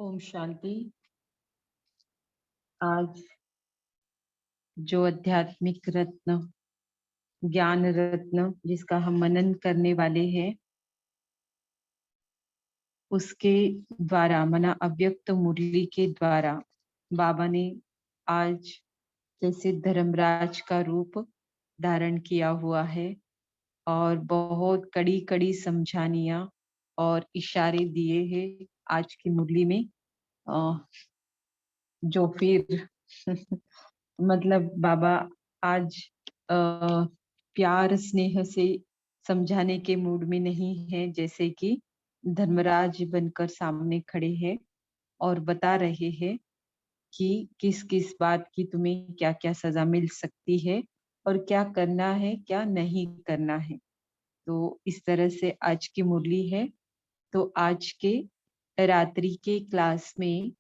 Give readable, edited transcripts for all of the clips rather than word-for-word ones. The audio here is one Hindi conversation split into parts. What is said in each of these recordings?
ओम शांति। आज जो आध्यात्मिक रत्न, ज्ञान रत्न जिसका हम मनन करने वाले हैं, उसके द्वारा मना अव्यक्त मुरली के द्वारा बाबा ने आज जैसे धर्मराज का रूप धारण किया हुआ है और बहुत कड़ी कड़ी समझानियां और इशारे दिए हैं आज की मुरली में। जो फिर मतलब बाबा आज प्यार स्नेह से समझाने के मूड में नहीं है, जैसे कि धर्मराज बनकर सामने खड़े हैं और बता रहे हैं कि किस किस बात की तुम्हें क्या क्या सजा मिल सकती है और क्या करना है क्या नहीं करना है। तो इस तरह से आज की मुरली है। तो आज के रात्रि के क्लास में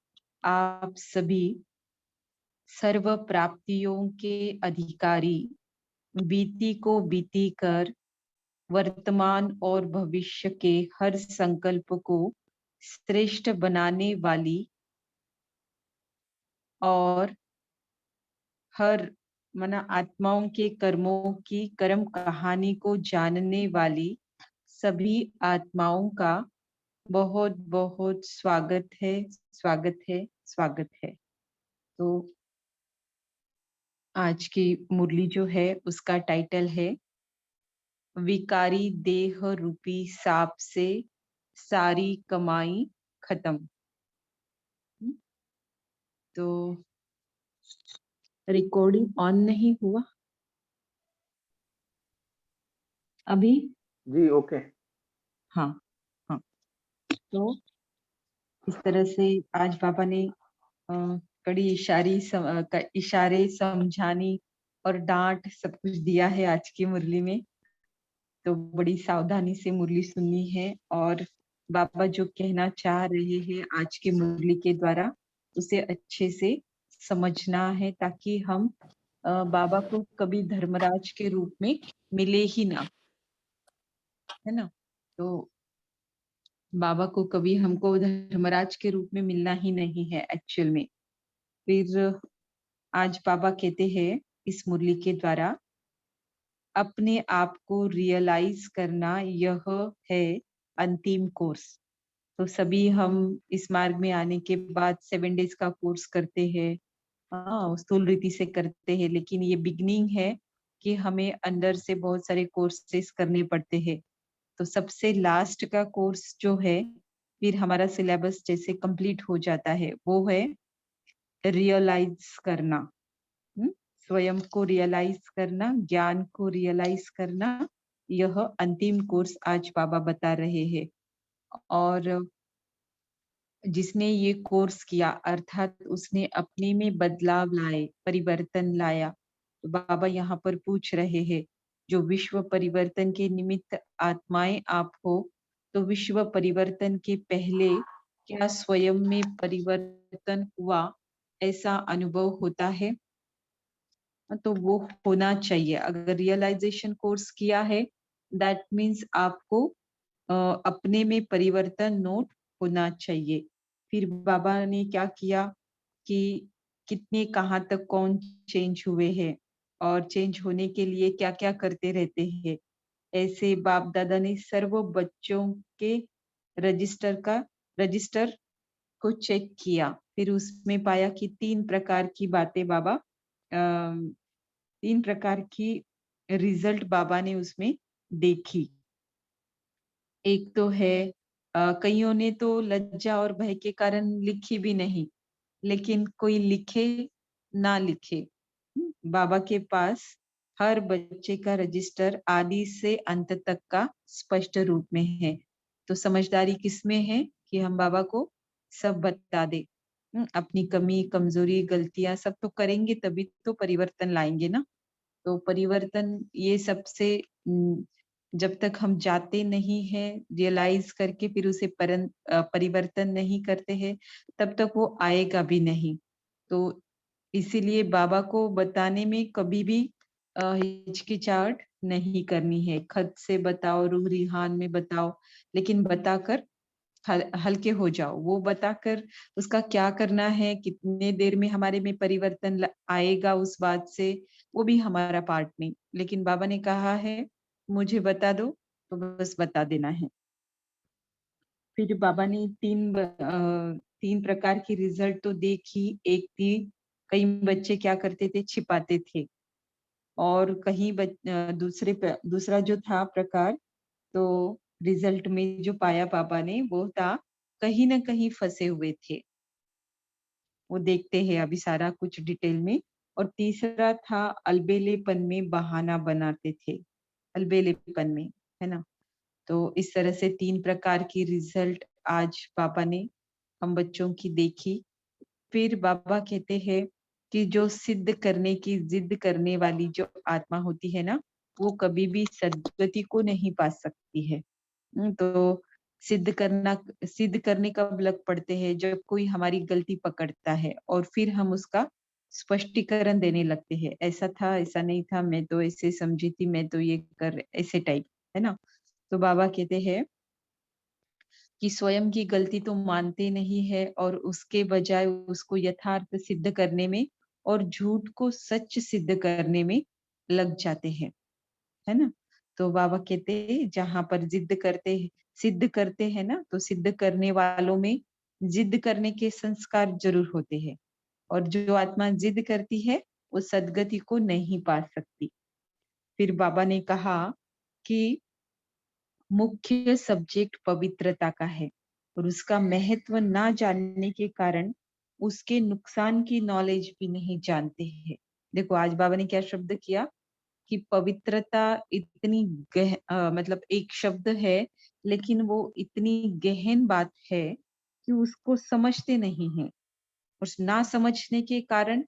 आप सभी सर्व प्राप्तियों के अधिकारी, बीती को बीती कर वर्तमान और भविष्य के हर संकल्प को श्रेष्ठ बनाने वाली और हर मना आत्माओं के कर्मों की कर्म कहानी को जानने वाली सभी आत्माओं का बहुत बहुत स्वागत है, स्वागत है, स्वागत है। तो आज की मुरली जो है उसका टाइटल है विकारी देह रूपी सांप से सारी कमाई खत्म। तो रिकॉर्डिंग ऑन नहीं हुआ अभी? जी ओके। हाँ हाँ। तो इस तरह से आज बाबा ने कड़ी इशारे समझानी और डांट सब कुछ दिया है आज की मुरली में। तो बड़ी सावधानी से मुरली सुननी है और बाबा जो कहना चाह रहे हैं आज की मुरली के द्वारा उसे अच्छे से समझना है, ताकि हम बाबा को कभी धर्मराज के रूप में मिले ही ना, है ना। तो बाबा को कभी हमको धर्मराज के रूप में मिलना ही नहीं है एक्चुअल में। फिर आज बाबा कहते हैं इस मुरली के द्वारा अपने आप को रियलाइज करना, यह है अंतिम कोर्स। तो सभी हम इस मार्ग में आने के बाद 7 डेज का कोर्स करते हैं, हाँ स्थूल रीति से करते हैं, लेकिन ये बिगनिंग है कि हमें अंदर से बहुत सारे कोर्सेस करने पड़ते हैं। तो सबसे लास्ट का कोर्स जो है, फिर हमारा सिलेबस जैसे कंप्लीट हो जाता है, वो है रियलाइज करना। स्वयं को रियलाइज करना, ज्ञान को रियलाइज करना, यह अंतिम कोर्स आज बाबा बता रहे हैं। और जिसने ये कोर्स किया अर्थात उसने अपने में बदलाव लाए, परिवर्तन लाया। तो बाबा यहाँ पर पूछ रहे हैं जो विश्व परिवर्तन के निमित्त आत्माएं आप हो, तो विश्व परिवर्तन के पहले क्या स्वयं में परिवर्तन हुआ, ऐसा अनुभव होता है? तो वो होना चाहिए। अगर रियलाइजेशन कोर्स किया है दैट मीन्स आपको अपने में परिवर्तन नोट होना चाहिए। फिर बाबा ने क्या किया कि कितने कहाँ तक कौन चेंज हुए हैं और चेंज होने के लिए क्या क्या करते रहते हैं। ऐसे बाप दादा ने सर्व बच्चों के रजिस्टर को चेक किया। फिर उसमें पाया कि 3 प्रकार की बातें बाबा 3 प्रकार की रिजल्ट बाबा ने उसमें देखी। एक तो है कईयों ने तो लज्जा और भय के कारण लिखी भी नहीं, लेकिन कोई लिखे ना लिखे, बाबा के पास हर बच्चे का रजिस्टर आदि से अंत तक का स्पष्ट रूप में है। तो समझदारी किसमें है कि हम बाबा को सब बता दे। अपनी कमी कमजोरी गलतियां सब तो करेंगे तभी तो परिवर्तन लाएंगे ना। तो परिवर्तन ये सबसे जब तक हम जाते नहीं हैं रियलाइज करके, फिर उसे परिवर्तन नहीं करते हैं, तब तक वो आएगा भी नहीं। तो इसीलिए बाबा को बताने में कभी भी हिचकिचाहट नहीं करनी है। खत से बताओ, रूह रिहान में बताओ, लेकिन बताकर हल्के हो जाओ, वो बताकर उसका क्या करना है, कितने देर में हमारे में परिवर्तन आएगा उस बात से, वो भी हमारा पार्ट नहीं। लेकिन बाबा ने कहा है मुझे बता दो, तो बस बता देना है। फिर बाबा ने 3 प्रकार की रिजल्ट तो देखी। एक थी, कई बच्चे क्या करते थे, छिपाते थे। और कहीं दूसरा जो था प्रकार, तो रिजल्ट में जो पाया पापा ने वो था, कहीं ना कहीं फंसे हुए थे। वो देखते हैं अभी सारा कुछ डिटेल में। और तीसरा था, अलबेलेपन में बहाना बनाते थे, अलबेलेपन में, है ना। तो इस तरह से 3 प्रकार की रिजल्ट आज पापा ने हम बच्चों की देखी। फिर बाबा कहते हैं कि जो सिद्ध करने की जिद करने वाली जो आत्मा होती है ना, वो कभी भी सद्गति को नहीं पा सकती है। तो सिद्ध करने कब लग पड़ते हैं, जब कोई हमारी गलती पकड़ता है और फिर हम उसका स्पष्टीकरण देने लगते हैं, ऐसा था, ऐसा नहीं था, मैं तो ऐसे समझी थी, मैं तो ये कर ऐसे टाइप, है ना। तो बाबा कहते हैं कि स्वयं की गलती तो मानते नहीं है और उसके बजाय उसको यथार्थ सिद्ध करने में और झूठ को सच सिद्ध करने में लग जाते हैं, है ना। तो बाबा कहते हैं जहां पर सिद्ध करते हैं ना, तो सिद्ध करने वालों में जिद करने के संस्कार जरूर होते हैं। और जो आत्मा जिद करती है वो सदगति को नहीं पा सकती। फिर बाबा ने कहा कि मुख्य सब्जेक्ट पवित्रता का है और उसका महत्व ना जानने के कारण उसके नुकसान की नॉलेज भी नहीं जानते हैं। देखो आज बाबा ने क्या शब्द किया कि पवित्रता इतनी मतलब एक शब्द है, लेकिन वो इतनी गहन बात है कि उसको समझते नहीं है। और ना समझने के कारण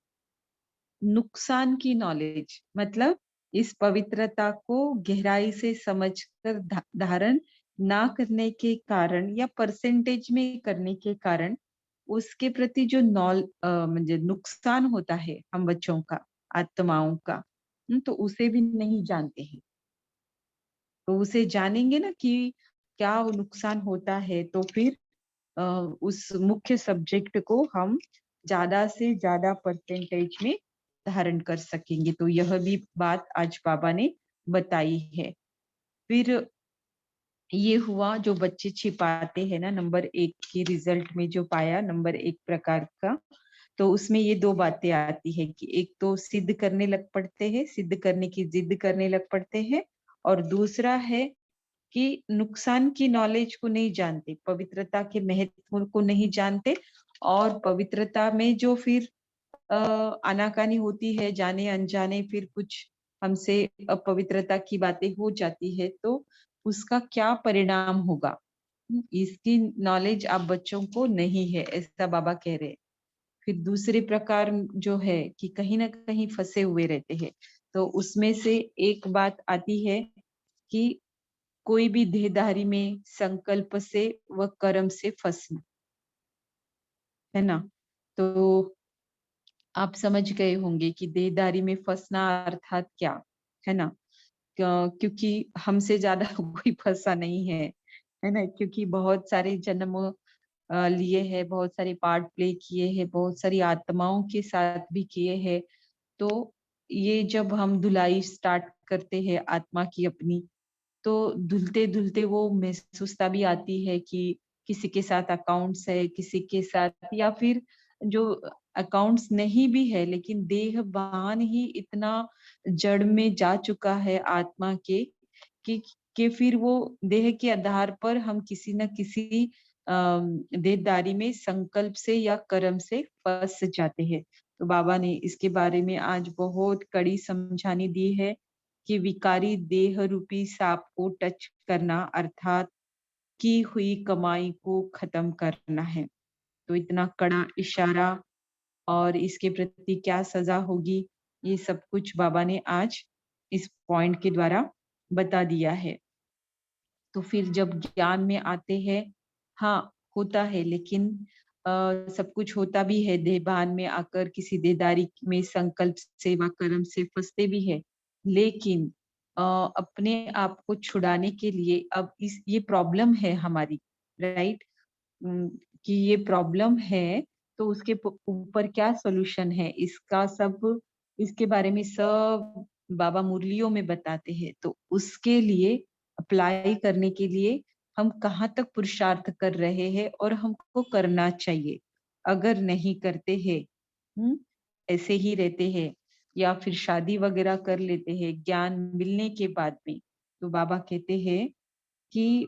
नुकसान की नॉलेज, मतलब इस पवित्रता को गहराई से समझकर धारण ना करने के कारण या परसेंटेज में करने के कारण उसके प्रति जो म्हणजे नुकसान होता है हम बच्चों का, आत्माओं का, तो उसे भी नहीं जानते हैं। तो उसे जानेंगे ना कि क्या वो नुकसान होता है, तो फिर उस मुख्य सब्जेक्ट को हम ज्यादा से ज्यादा परसेंटेज में धारण कर सकेंगे। तो यह भी बात आज बाबा ने बताई है। फिर ये हुआ जो बच्चे छिपाते हैं ना, नंबर 1 की रिजल्ट में जो पाया, नंबर 1 प्रकार का। तो उसमें ये 2 बातें आती है कि एक तो सिद्ध करने लग पड़ते हैं, सिद्ध करने की जिद करने लग पड़ते हैं। और दूसरा है कि नुकसान की नॉलेज को नहीं जानते, पवित्रता के महत्व को नहीं जानते। और पवित्रता में जो फिर आनाकानी होती है, जाने अनजाने फिर कुछ हमसे अपवित्रता की बातें हो जाती है, तो उसका क्या परिणाम होगा, इसकी नॉलेज आप बच्चों को नहीं है, ऐसा बाबा कह रहे हैं। फिर दूसरे प्रकार जो है कि कहीं ना कहीं फंसे हुए रहते हैं। तो उसमें से एक बात आती है कि कोई भी देहधारी में संकल्प से व कर्म से फंसना, है ना। तो आप समझ गए होंगे कि देहधारी में फंसना अर्थात क्या, है ना। क्योंकि हमसे ज्यादा कोई फंसा नहीं है ना, क्योंकि बहुत सारे जन्म लिए हैं, बहुत सारे पार्ट प्ले किए हैं, बहुत सारी आत्माओं के साथ भी किए हैं। तो ये जब हम धुलाई स्टार्ट करते हैं आत्मा की अपनी, तो धुलते धुलते वो महसूसता भी आती है कि किसी के साथ अकाउंट्स है, किसी के साथ, या फिर जो अकाउंट्स नहीं भी है, लेकिन देह भान ही इतना जड़ में जा चुका है आत्मा के कि फिर वो देह के आधार पर हम किसी न किसी देहदारी में संकल्प से या कर्म से फंस जाते हैं। तो बाबा ने इसके बारे में आज बहुत कड़ी समझानी दी है कि विकारी देह रूपी सांप को टच करना अर्थात की हुई कमाई को खत्म करना है। तो इतना कड़ा इशारा और इसके प्रति क्या सजा होगी, ये सब कुछ बाबा ने आज इस पॉइंट के द्वारा बता दिया है। तो फिर जब ज्ञान में आते हैं, हाँ होता है, लेकिन सब कुछ होता भी है, देहभान में आकर किसी देहदारी में संकल्प सेवा कर्म से फंसते भी है। लेकिन अपने आप को छुड़ाने के लिए अब इस ये प्रॉब्लम है हमारी, राइट। कि ये प्रॉब्लम है, तो उसके ऊपर क्या सॉल्यूशन है, इसका सब, इसके बारे में सब बाबा मुरलियों में बताते हैं। तो उसके लिए अप्लाई करने के लिए हम कहाँ तक पुरुषार्थ कर रहे हैं और हमको करना चाहिए। अगर नहीं करते हैं, हम्म, ऐसे ही रहते हैं या फिर शादी वगैरह कर लेते हैं ज्ञान मिलने के बाद में, तो बाबा कहते हैं कि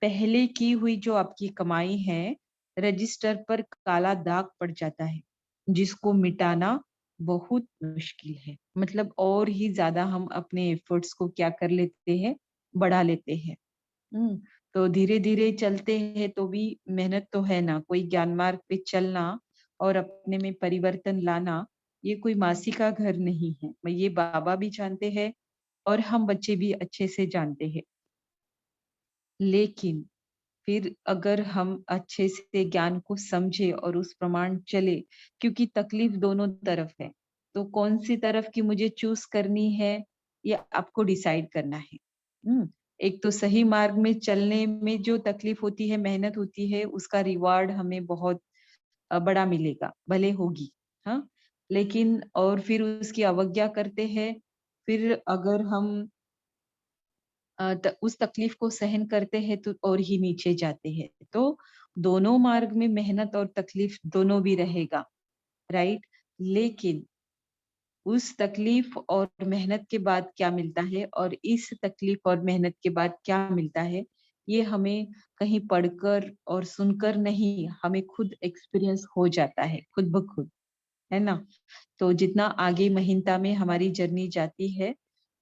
पहले की हुई जो आपकी कमाई है, रजिस्टर पर काला दाग पड़ जाता है, जिसको मिटाना बहुत मुश्किल है। मतलब और ही ज्यादा हम अपने एफर्ट्स को क्या कर लेते हैं, बढ़ा लेते हैं। हम्म, तो धीरे धीरे चलते हैं तो भी मेहनत तो है ना। कोई ज्ञान मार्ग पे चलना और अपने में परिवर्तन लाना, ये कोई मासी का घर नहीं है। ये बाबा भी जानते हैं और हम बच्चे भी अच्छे से जानते हैं। लेकिन फिर अगर हम अच्छे से ज्ञान को समझे और उस प्रमाण चले, क्योंकि तकलीफ दोनों तरफ है, तो कौन सी तरफ की मुझे चूज करनी है, ये आपको डिसाइड करना है। एक तो सही मार्ग में चलने में जो तकलीफ होती है, मेहनत होती है, उसका रिवार्ड हमें बहुत बड़ा मिलेगा, भले होगी। हाँ, लेकिन और फिर उसकी अवज्ञा करते हैं, फिर अगर हम उस तकलीफ को सहन करते हैं तो और ही नीचे जाते हैं। तो दोनों मार्ग में मेहनत और तकलीफ दोनों भी रहेगा, राइट। लेकिन उस तकलीफ और मेहनत के बाद क्या मिलता है और इस तकलीफ और मेहनत के बाद क्या मिलता है, ये हमें कहीं पढ़कर और सुनकर नहीं, हमें खुद एक्सपीरियंस हो जाता है, खुद ब खुद, है ना। तो जितना आगे महीनता में हमारी जर्नी जाती है,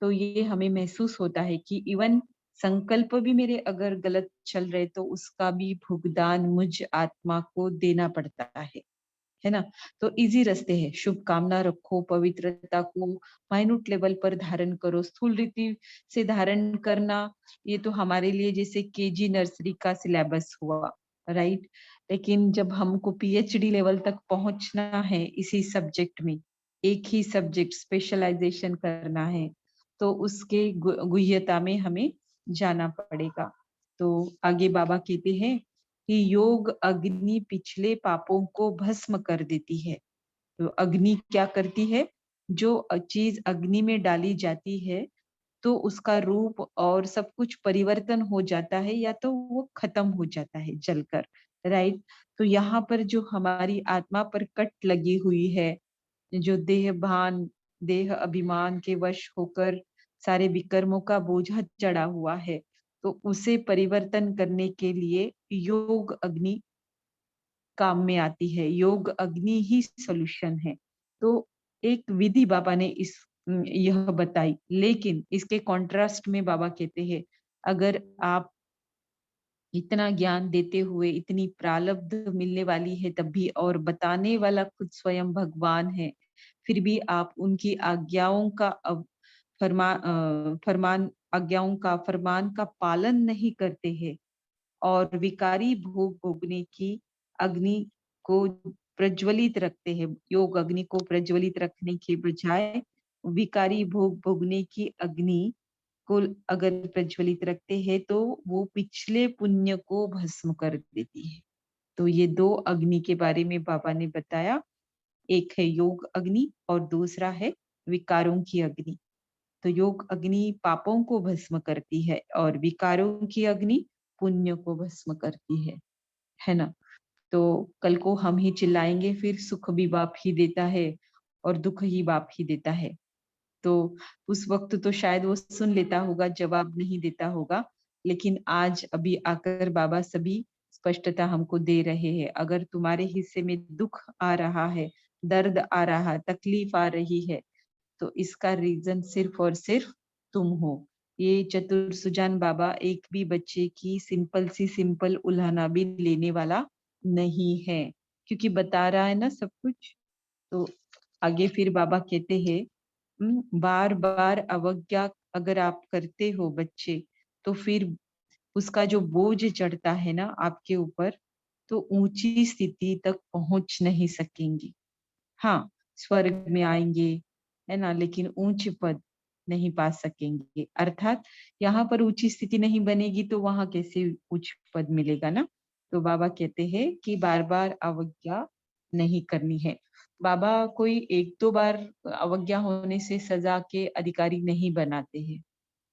तो ये हमें महसूस होता है कि इवन संकल्प भी मेरे अगर गलत चल रहे, तो उसका भी भुगतान मुझ आत्मा को देना पड़ता है ना। तो इजी रास्ते हैं, शुभकामना रखो, पवित्रता को माइन्यूट लेवल पर धारण करो। स्थूल रीति से धारण करना, ये तो हमारे लिए जैसे केजी नर्सरी का सिलेबस हुआ, राइट। लेकिन जब हमको पीएचडी लेवल तक पहुंचना है इसी सब्जेक्ट में, एक ही सब्जेक्ट स्पेशलाइजेशन करना है, तो उसके गुह्यता में हमें जाना पड़ेगा। तो आगे बाबा कहते हैं कि योग अग्नि पिछले पापों को भस्म कर देती है। तो अग्नि क्या करती है, जो चीज अग्नि में डाली जाती है, तो उसका रूप और सब कुछ परिवर्तन हो जाता है, या तो वो खत्म हो जाता है जलकर, राइट। तो यहाँ पर जो हमारी आत्मा पर कट लगी हुई है, जो देह भान, देह अभिमान के वश होकर सारे विकर्मों का बोझा चढ़ा हुआ है, तो उसे परिवर्तन करने के लिए योग अग्नि काम में आती है। योग अग्नि ही सॉल्यूशन है। तो एक विधि बाबा ने यह बताई, लेकिन इसके कॉन्ट्रास्ट में बाबा कहते हैं, अगर आप इतना ज्ञान देते हुए, इतनी प्रारब्ध मिलने वाली है तब भी, और बताने वाला खुद स्वयं भगवान है, फिर भी आप उनकी आज्ञाओं का फरमान, आज्ञाओं का फरमान का पालन नहीं करते हैं, और विकारी भोग भोगने की अग्नि को प्रज्वलित रखते हैं। योग अग्नि को प्रज्वलित रखने के बजाय विकारी भोग भोगने की अग्नि को अगर प्रज्वलित रखते हैं, तो वो पिछले पुण्य को भस्म कर देती है। तो ये दो अग्नि के बारे में बाबा ने बताया, एक है योग अग्नि और दूसरा है विकारों की अग्नि। तो योग अग्नि पापों को भस्म करती है और विकारों की अग्नि पुण्य को भस्म करती है ना। तो कल को हम ही चिल्लाएंगे फिर, सुख भी बाप ही देता है और दुख ही बाप ही देता है। तो उस वक्त तो शायद वो सुन लेता होगा, जवाब नहीं देता होगा, लेकिन आज अभी आकर बाबा सभी स्पष्टता हमको दे रहे हैं। अगर तुम्हारे हिस्से में दुख आ रहा है, दर्द आ रहा, तकलीफ आ रही है, तो इसका रीजन सिर्फ और सिर्फ तुम हो। ये चतुर सुजान बाबा एक भी बच्चे की सिंपल सी सिंपल उल्हाना भी लेने वाला नहीं है, क्योंकि बता रहा है ना सब कुछ। तो आगे फिर बाबा कहते हैं, बार बार अवज्ञा अगर आप करते हो बच्चे, तो फिर उसका जो बोझ चढ़ता है ना आपके ऊपर, तो ऊंची स्थिति तक पहुंच नहीं सकेंगे। हाँ, स्वर्ग में आएंगे, है ना, लेकिन ऊंच पद नहीं पा सकेंगे। अर्थात यहाँ पर ऊंची स्थिति नहीं बनेगी, तो वहां कैसे उच्च पद मिलेगा ना। तो बाबा कहते हैं कि बार बार अवज्ञा नहीं करनी है। बाबा कोई एक दो बार अवज्ञा होने से सजा के अधिकारी नहीं बनाते हैं,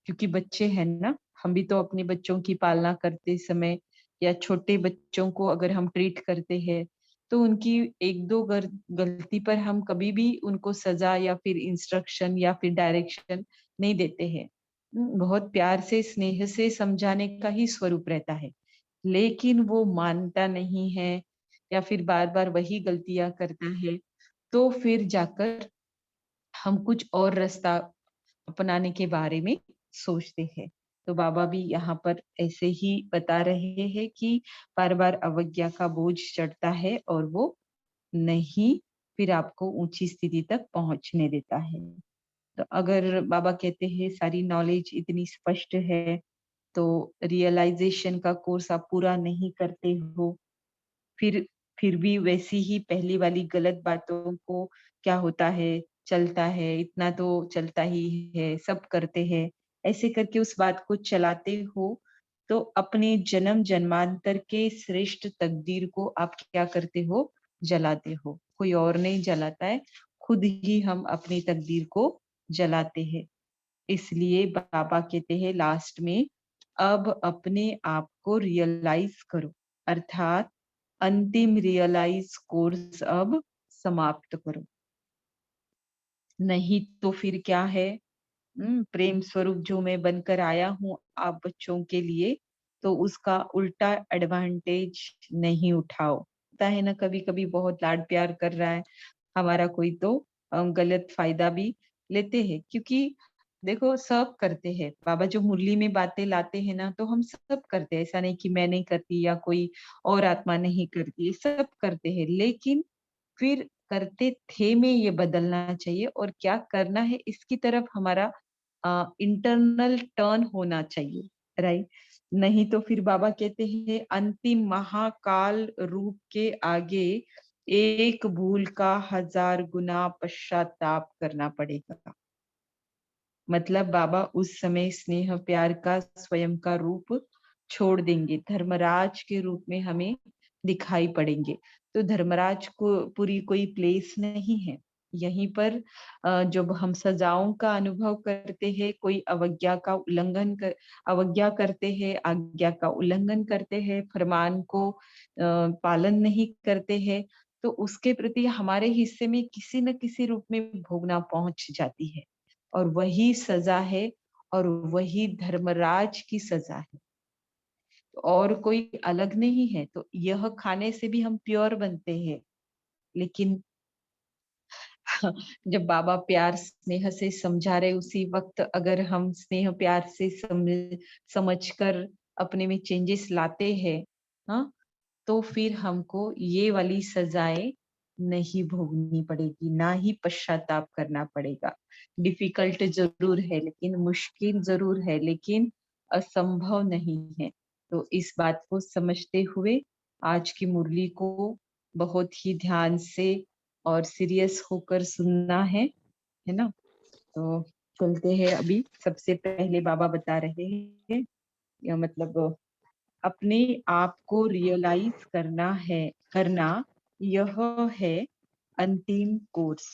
क्योंकि बच्चे हैं ना, हम भी तो अपने बच्चों की पालना करते समय या छोटे बच्चों को अगर हम ट्रीट करते हैं तो उनकी एक दो गलती पर हम कभी भी उनको सजा या फिर इंस्ट्रक्शन या फिर डायरेक्शन नहीं देते हैं। बहुत प्यार से स्नेह से समझाने का ही स्वरूप रहता है, लेकिन वो मानता नहीं है या फिर बार बार वही गलतियां करता है, तो फिर जाकर हम कुछ और रास्ता अपनाने के बारे में सोचते हैं। तो बाबा भी यहाँ पर ऐसे ही बता रहे हैं कि बार बार अवज्ञा का बोझ चढ़ता है और वो नहीं फिर आपको ऊंची स्थिति तक पहुंचने देता है। तो अगर बाबा कहते हैं सारी नॉलेज इतनी स्पष्ट है, तो रियलाइजेशन का कोर्स आप पूरा नहीं करते हो, फिर फिर भी वैसी ही पहली वाली गलत बातों को क्या होता है, चलता है, इतना तो चलता ही है, सब करते हैं, ऐसे करके उस बात को चलाते हो, तो अपने जन्म जन्मांतर के श्रेष्ठ तकदीर को आप क्या करते हो, जलाते हो। कोई और नहीं जलाता है, खुद ही हम अपनी तकदीर को जलाते हैं। इसलिए बाबा कहते हैं लास्ट में, अब अपने आप को रियलाइज करो, अर्थात अंतिम रियलाइज कोर्स अब समाप्त करो। नहीं तो फिर क्या है, प्रेम स्वरूप जो मैं बनकर आया हूँ आप बच्चों के लिए, तो उसका उल्टा एडवांटेज नहीं उठाओ। होता है ना, कभी कभी बहुत लाड प्यार कर रहा है हमारा कोई, तो गलत फायदा भी लेते हैं, क्योंकि देखो सब करते हैं। बाबा जो मुरली में बातें लाते हैं ना, तो हम सब करते हैं, ऐसा नहीं कि मैं नहीं करती या कोई और आत्मा नहीं करती, सब करते हैं। लेकिन फिर करते थे में ये बदलना चाहिए, और क्या करना है इसकी तरफ हमारा इंटरनल टर्न होना चाहिए, राइट। नहीं तो फिर बाबा कहते हैं अंतिम महाकाल रूप के आगे एक भूल का 1000 गुना पश्चाताप करना पड़ेगा। मतलब बाबा उस समय स्नेह प्यार का स्वयं का रूप छोड़ देंगे, धर्मराज के रूप में हमें दिखाई पड़ेंगे। तो धर्मराज को पूरी कोई प्लेस नहीं है यहीं पर। जब हम सजाओं का अनुभव करते हैं, कोई अवज्ञा करते हैं, आज्ञा का उल्लंघन करते हैं, फरमान को पालन नहीं करते हैं, तो उसके प्रति हमारे हिस्से में किसी न किसी रूप में भोगना पहुंच जाती है, और वही सजा है, और वही धर्मराज की सजा है, और कोई अलग नहीं है। तो यह खाने से भी हम प्योर बनते हैं, लेकिन जब बाबा प्यार स्नेह से समझा रहे, उसी वक्त अगर हम स्नेह प्यार से समझकर अपने में चेंजेस लाते हैं, हाँ, तो फिर हमको ये वाली सजाएं नहीं भोगनी पड़ेगी, ना ही पश्चाताप करना पड़ेगा। डिफिकल्ट जरूर है, लेकिन मुश्किल जरूर है, लेकिन असंभव नहीं है। तो इस बात को समझते हुए आज की मुरली को बहुत ही ध्यान से और सीरियस होकर सुनना है ना। तो चलते हैं। अभी सबसे पहले बाबा बता रहे हैं, या मतलब अपने आप को रियलाइज करना यह है अंतिम कोर्स।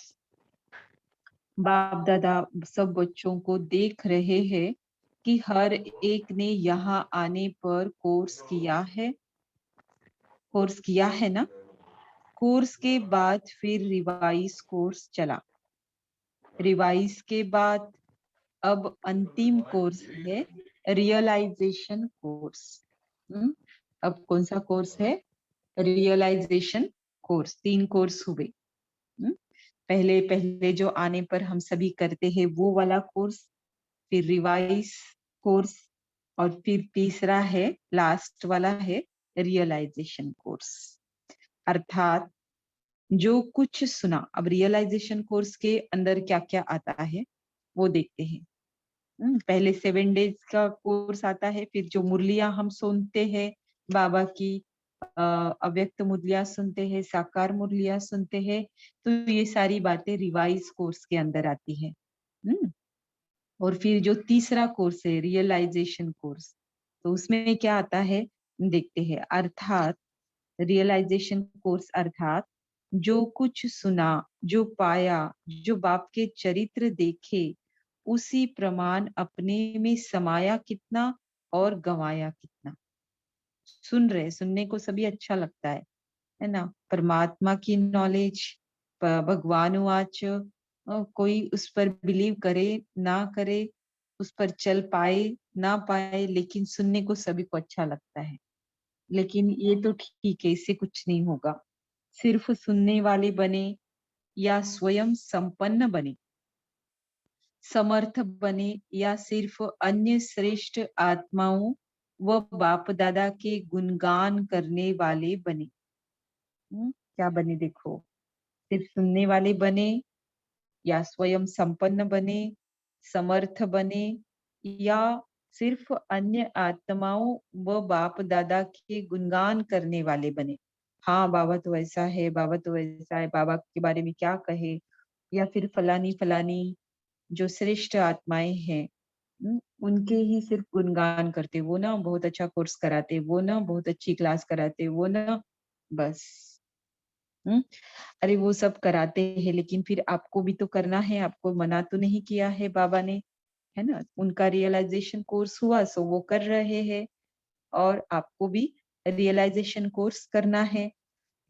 बाप दादा सब बच्चों को देख रहे हैं कि हर एक ने यहाँ आने पर कोर्स किया है ना। कोर्स के बाद फिर रिवाइज कोर्स चला, रिवाइज के बाद अब अंतिम कोर्स है रियलाइजेशन कोर्स। अब कौन सा कोर्स है, रियलाइजेशन कोर्स। 3 कोर्स हुए। हम्म, पहले पहले जो आने पर हम सभी करते हैं वो वाला कोर्स, फिर रिवाइज कोर्स, और फिर तीसरा है, लास्ट वाला है रियलाइजेशन कोर्स। अर्थात जो कुछ सुना, अब रियलाइजेशन कोर्स के अंदर क्या क्या आता है वो देखते हैं। पहले 7 डेज का कोर्स आता है, फिर जो मुरलियां हम सुनते हैं बाबा की, अव्यक्त मुरलियां सुनते हैं, साकार मुरलियां सुनते हैं, तो ये सारी बातें रिवाइज कोर्स के अंदर आती है। और फिर जो तीसरा कोर्स है रियलाइजेशन कोर्स, तो उसमें क्या आता है, देखते हैं। अर्थात रियलाइजेशन कोर्स अर्थात जो कुछ सुना, जो पाया, जो बाप के चरित्र देखे, उसी प्रमाण अपने में समाया कितना और गंवाया कितना। सुन रहे, सुनने को सभी अच्छा लगता है ना। परमात्मा की नॉलेज, भगवान वाच, कोई उस पर बिलीव करे ना करे, उस पर चल पाए ना पाए, लेकिन सुनने को सभी को अच्छा लगता है। लेकिन ये तो ठीक है, इससे कुछ नहीं होगा। सिर्फ सुनने वाले बने या स्वयं संपन्न बने, समर्थ बने या सिर्फ अन्य श्रेष्ठ आत्माओं व बाप दादा के गुणगान करने वाले बने। क्या बने देखो, सिर्फ सुनने वाले बने या स्वयं संपन्न बने, समर्थ बने या सिर्फ अन्य आत्माओं व बाप दादा के गुणगान करने वाले बने। हाँ बाबा तो ऐसा है, बाबा तो ऐसा है, बाबा के बारे में क्या कहे, या फिर फलानी फलानी जो श्रेष्ठ आत्माएं हैं, उनके ही सिर्फ गुणगान करते, वो ना बहुत अच्छा कोर्स कराते, वो ना बहुत अच्छी क्लास कराते, वो ना बस। हम्म अरे वो सब कराते हैं, लेकिन फिर आपको भी तो करना है, आपको मना तो नहीं किया है बाबा ने, है ना। उनका रियलाइजेशन कोर्स हुआ सो वो कर रहे हैं, और आपको भी रियलाइजेशन कोर्स करना है।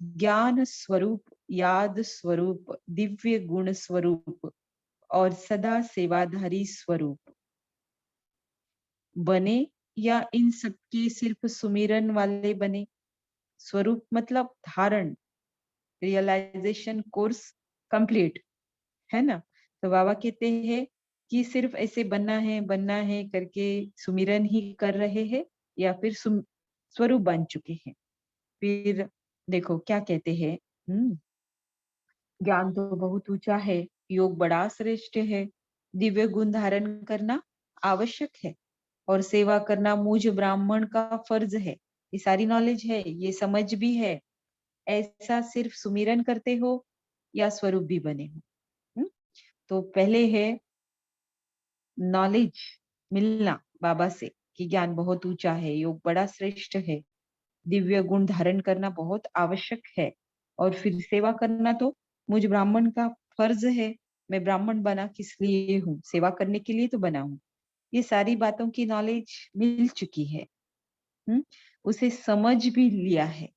ज्ञान स्वरूप, याद स्वरूप, दिव्य गुण स्वरूप और सदा सेवाधारी स्वरूप बने, या इन सबके सिर्फ सुमिरन वाले बने। स्वरूप मतलब धारण, रियलाइजेशन कोर्स कंप्लीट, है ना। तो बाबा कहते हैं कि सिर्फ ऐसे बनना है करके सुमिरन ही कर रहे हैं, या फिर स्वरूप बन चुके हैं। फिर देखो क्या कहते हैं, ज्ञान तो बहुत ऊंचा है, योग बड़ा श्रेष्ठ है, दिव्य गुण धारण करना आवश्यक है, और सेवा करना मुझ ब्राह्मण का फर्ज है। ये सारी नॉलेज है, ये समझ भी है। ऐसा सिर्फ सुमिरन करते हो या स्वरूप भी बने हो। तो पहले है नॉलेज मिलना बाबा से कि ज्ञान बहुत ऊंचा है, योग बड़ा श्रेष्ठ है, दिव्य गुण धारण करना बहुत आवश्यक है, और फिर सेवा करना तो मुझ ब्राह्मण का फर्ज है। मैं ब्राह्मण बना किस लिए हूँ, सेवा करने के लिए तो बना हूँ। ये सारी बातों की नॉलेज मिल चुकी है। उसे समझ भी लिया है।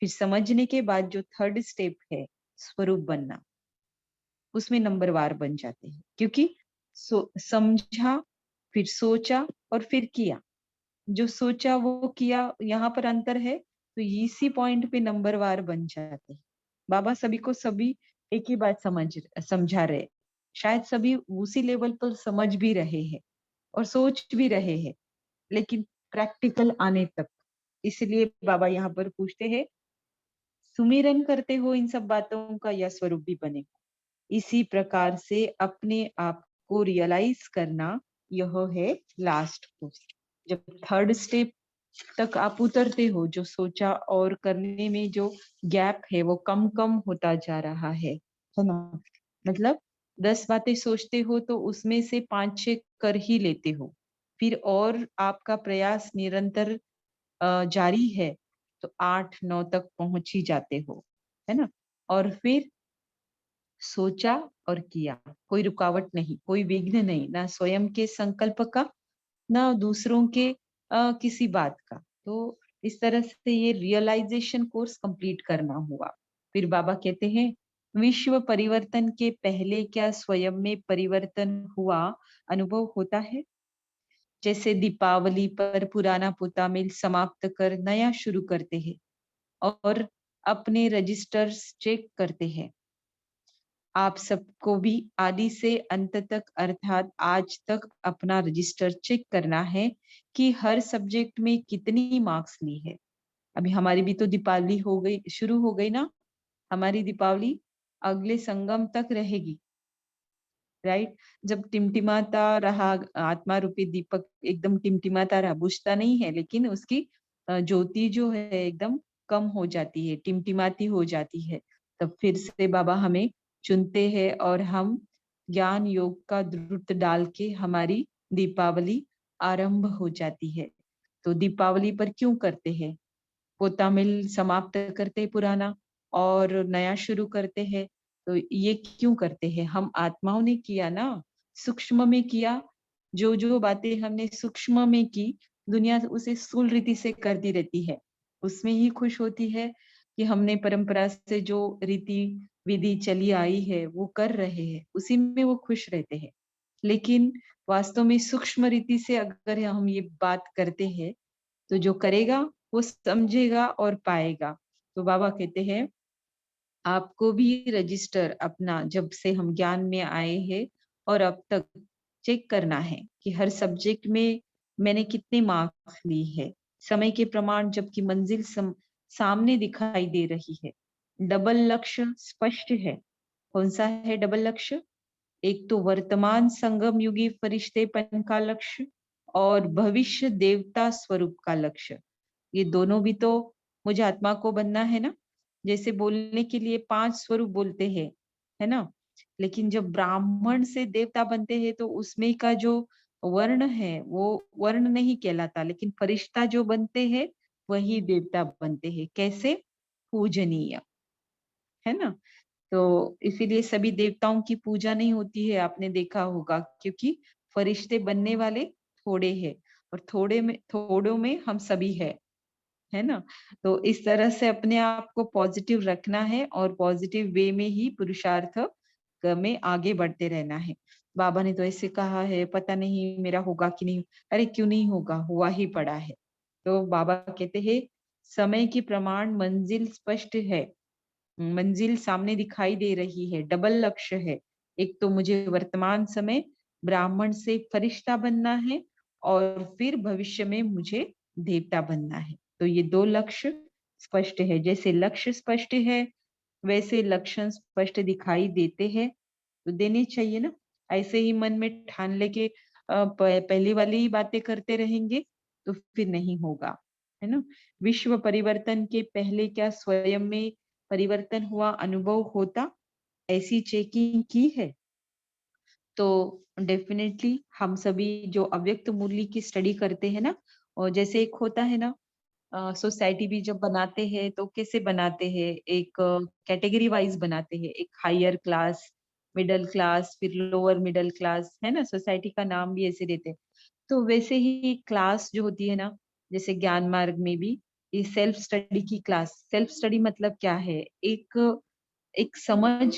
फिर समझने के बाद जो थर्ड स्टेप है स्वरूप बनना, उसमें नंबरवार बन जाते हैं, क्योंकि समझा, फिर सोचा और फिर किया। जो सोचा वो किया, यहाँ पर अंतर है, तो इसी पॉइंट पे नंबरवार बन जाते हैं। बाबा सभी को सभी एक ही बात समझा रहे, शायद सभी उसी लेवल पर समझ भी रहे हैं और सोच भी रहे हैं, लेकिन प्रैक्टिकल आने तक। इसलिए बाबा यहाँ पर पूछते हैं, सुमिरन करते हो इन सब बातों का या स्वरूप भी बने। इसी प्रकार से अपने आप को रियलाइज करना, यह है लास्ट कोर्स। जब थर्ड स्टेप तक आप उतरते हो, जो सोचा और करने में जो गैप है वो कम कम होता जा रहा है ना। मतलब 10 बातें सोचते हो तो उसमें से 5-6 कर ही लेते हो, फिर और आपका प्रयास निरंतर जारी है तो 8-9 तक पहुंच ही जाते हो, है ना। और फिर सोचा और किया, कोई रुकावट नहीं, कोई विघ्न नहीं, ना स्वयं के संकल्प का, ना दूसरों के किसी बात का। तो इस तरह से ये रियलाइजेशन कोर्स कंप्लीट करना हुआ। फिर बाबा कहते हैं, विश्व परिवर्तन के पहले क्या स्वयं में परिवर्तन हुआ अनुभव होता है। जैसे दीपावली पर पुराना पुता मिल समाप्त कर नया शुरू करते हैं और अपने रजिस्टर्स चेक करते हैं। आप सबको भी आदि से अंत तक अर्थात आज तक अपना रजिस्टर चेक करना है कि हर सब्जेक्ट में कितनी मार्क्स ली है। अभी हमारी भी तो दीपावली हो गई, शुरू हो गई ना। हमारी दीपावली अगले संगम तक रहेगी, राइट। जब टिमटिमाता रहा आत्मा रूपी दीपक, एकदम टिमटिमाता रहा, बुझता नहीं है, लेकिन उसकी ज्योति जो है एकदम कम हो जाती है, टिमटिमाती हो जाती है। तब फिर से बाबा हमें चुनते हैं और हम ज्ञान योग का द्रुत डाल के हमारी दीपावली आरंभ हो जाती है। तो दीपावली पर क्यों करते हैं? पोता मिल समाप्त करते हैं पुराना और नया शुरू करते हैं। तो ये क्यों करते हैं? हम आत्माओं ने किया ना, सूक्ष्म में किया। जो जो बातें हमने सूक्ष्म में की, दुनिया उसे स्थूल रीति से करती रहती है। उसमें ही खुश होती है कि हमने परंपरा से जो रीति विधि चली आई है वो कर रहे हैं, उसी में वो खुश रहते हैं। लेकिन वास्तव में सूक्ष्म रीति से अगर हम ये बात करते हैं, तो जो करेगा वो समझेगा और पाएगा। तो बाबा कहते हैं, आपको भी रजिस्टर अपना जब से हम ज्ञान में आए हैं और अब तक चेक करना है कि हर सब्जेक्ट में मैंने कितने मार्क्स ली है। समय के प्रमाण जबकि मंजिल सामने दिखाई दे रही है। डबल लक्ष्य स्पष्ट है। कौन सा है डबल लक्ष्य? एक तो वर्तमान संगम युगी फरिश्तेपन का लक्ष्य और भविष्य देवता स्वरूप का लक्ष्य। ये दोनों भी तो मुझे आत्मा को बनना है ना। जैसे बोलने के लिए 5 स्वरूप बोलते हैं, है ना? लेकिन जब ब्राह्मण से देवता बनते हैं तो उसमें का जो वर्ण है वो वर्ण नहीं कहलाता, लेकिन फरिश्ता जो बनते हैं वही देवता बनते हैं। कैसे? पूजनीय, है ना? तो इसीलिए सभी देवताओं की पूजा नहीं होती है, आपने देखा होगा, क्योंकि फरिश्ते बनने वाले थोड़े हैं और थोड़ों में हम सभी है ना? तो इस तरह से अपने आप को पॉजिटिव रखना है और पॉजिटिव वे में ही पुरुषार्थ में आगे बढ़ते रहना है। बाबा ने तो ऐसे कहा है, पता नहीं मेरा होगा कि नहीं। अरे क्यों नहीं होगा, हुआ ही पड़ा है। तो बाबा कहते हैं, समय की प्रमाण मंजिल स्पष्ट है। मंजिल सामने दिखाई दे रही है, डबल लक्ष्य है। एक तो मुझे वर्तमान समय ब्राह्मण से फरिश्ता बनना है और फिर भविष्य में मुझे देवता बनना है। तो ये 2 लक्ष्य स्पष्ट है। जैसे लक्ष्य स्पष्ट है, वैसे लक्षण स्पष्ट दिखाई देते हैं, तो देने चाहिए ना। ऐसे ही मन में ठान लेके पहली वाली ही बातें करते रहेंगे तो फिर नहीं होगा, है ना? विश्व परिवर्तन के पहले क्या स्वयं में परिवर्तन हुआ अनुभव होता? ऐसी चेकिंग की है? तो डेफिनेटली हम सभी जो अव्यक्त मूल्य की स्टडी करते हैं ना, और जैसे एक होता है ना, सोसाइटी भी जब बनाते हैं तो कैसे बनाते हैं, एक कैटेगरी वाइज बनाते हैं, एक हायर क्लास, मिडिल क्लास, फिर लोअर मिडिल क्लास, है ना? सोसाइटी का नाम भी ऐसे देते हैं। तो वैसे ही क्लास जो होती है ना, जैसे ज्ञान मार्ग में भी ये सेल्फ स्टडी की क्लास। सेल्फ स्टडी मतलब क्या है? एक एक समझ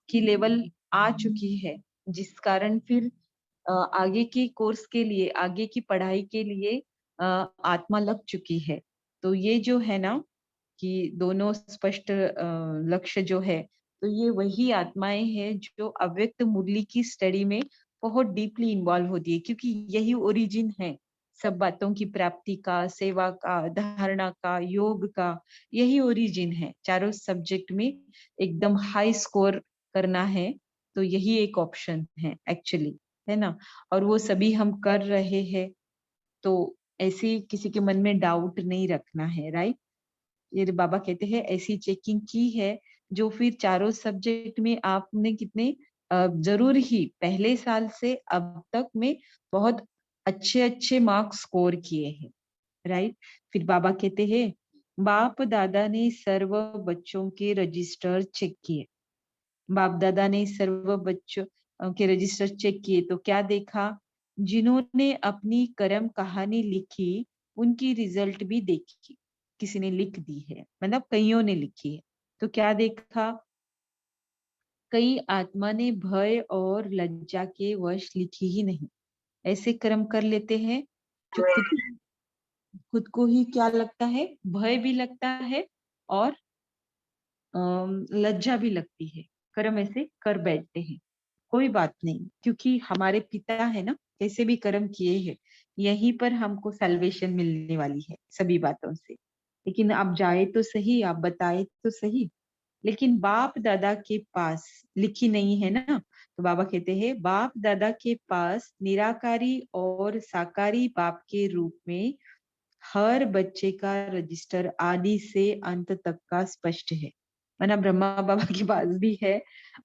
की लेवल आ चुकी है, जिस कारण फिर आगे की कोर्स के लिए, आगे की पढ़ाई के लिए आत्मा लग चुकी है। तो ये जो है ना कि दोनों स्पष्ट लक्ष्य जो है, तो ये वही आत्माएं हैं जो अव्यक्त मुरली की स्टडी में बहुत डीपली इन्वॉल्व होती है, क्योंकि यही ओरिजिन है सब बातों की प्राप्ति का, सेवा का, धारणा का, योग का। यही ओरिजिन है। चारों सब्जेक्ट में एकदम हाई स्कोर करना है तो यही एक ऑप्शन है एक्चुअली, है ना? और वो सभी हम कर रहे हैं। तो ऐसी किसी के मन में डाउट नहीं रखना है, राइट? ये बाबा कहते हैं ऐसी चेकिंग की है, जो फिर चारों सब्जेक्ट में आपने कितने जरूर ही पहले साल से अब तक में बहुत अच्छे अच्छे मार्क्स स्कोर किए हैं, राइट? फिर बाबा कहते हैं, बाप दादा ने सर्व बच्चों के रजिस्टर चेक किए। बाप दादा ने सर्व बच्चों के रजिस्टर चेक किए तो क्या देखा? जिन्होंने अपनी कर्म कहानी लिखी, उनकी रिजल्ट भी देखी। किसी ने लिख दी है, मतलब कईयों ने लिखी है। तो क्या देखा? कई आत्मा ने भय और लज्जा के वश लिखी ही नहीं। ऐसे कर्म कर लेते हैं जो खुद खुद को ही क्या लगता है, भय भी लगता है और लज्जा भी लगती है। कर्म ऐसे कर बैठते हैं। कोई बात नहीं, क्योंकि हमारे पिता है ना, कैसे भी कर्म किए हैं, यहीं पर हमको सल्वेशन मिलने वाली है सभी बातों से। लेकिन आप जाए तो सही, आप बताए तो सही। लेकिन बाप दादा के पास लिखी नहीं है ना, तो बाबा कहते हैं बाप दादा के पास निराकारी और साकारी बाप के रूप में हर बच्चे का रजिस्टर आदि से अंत तक का स्पष्ट है। माना ब्रह्मा बाबा के पास भी है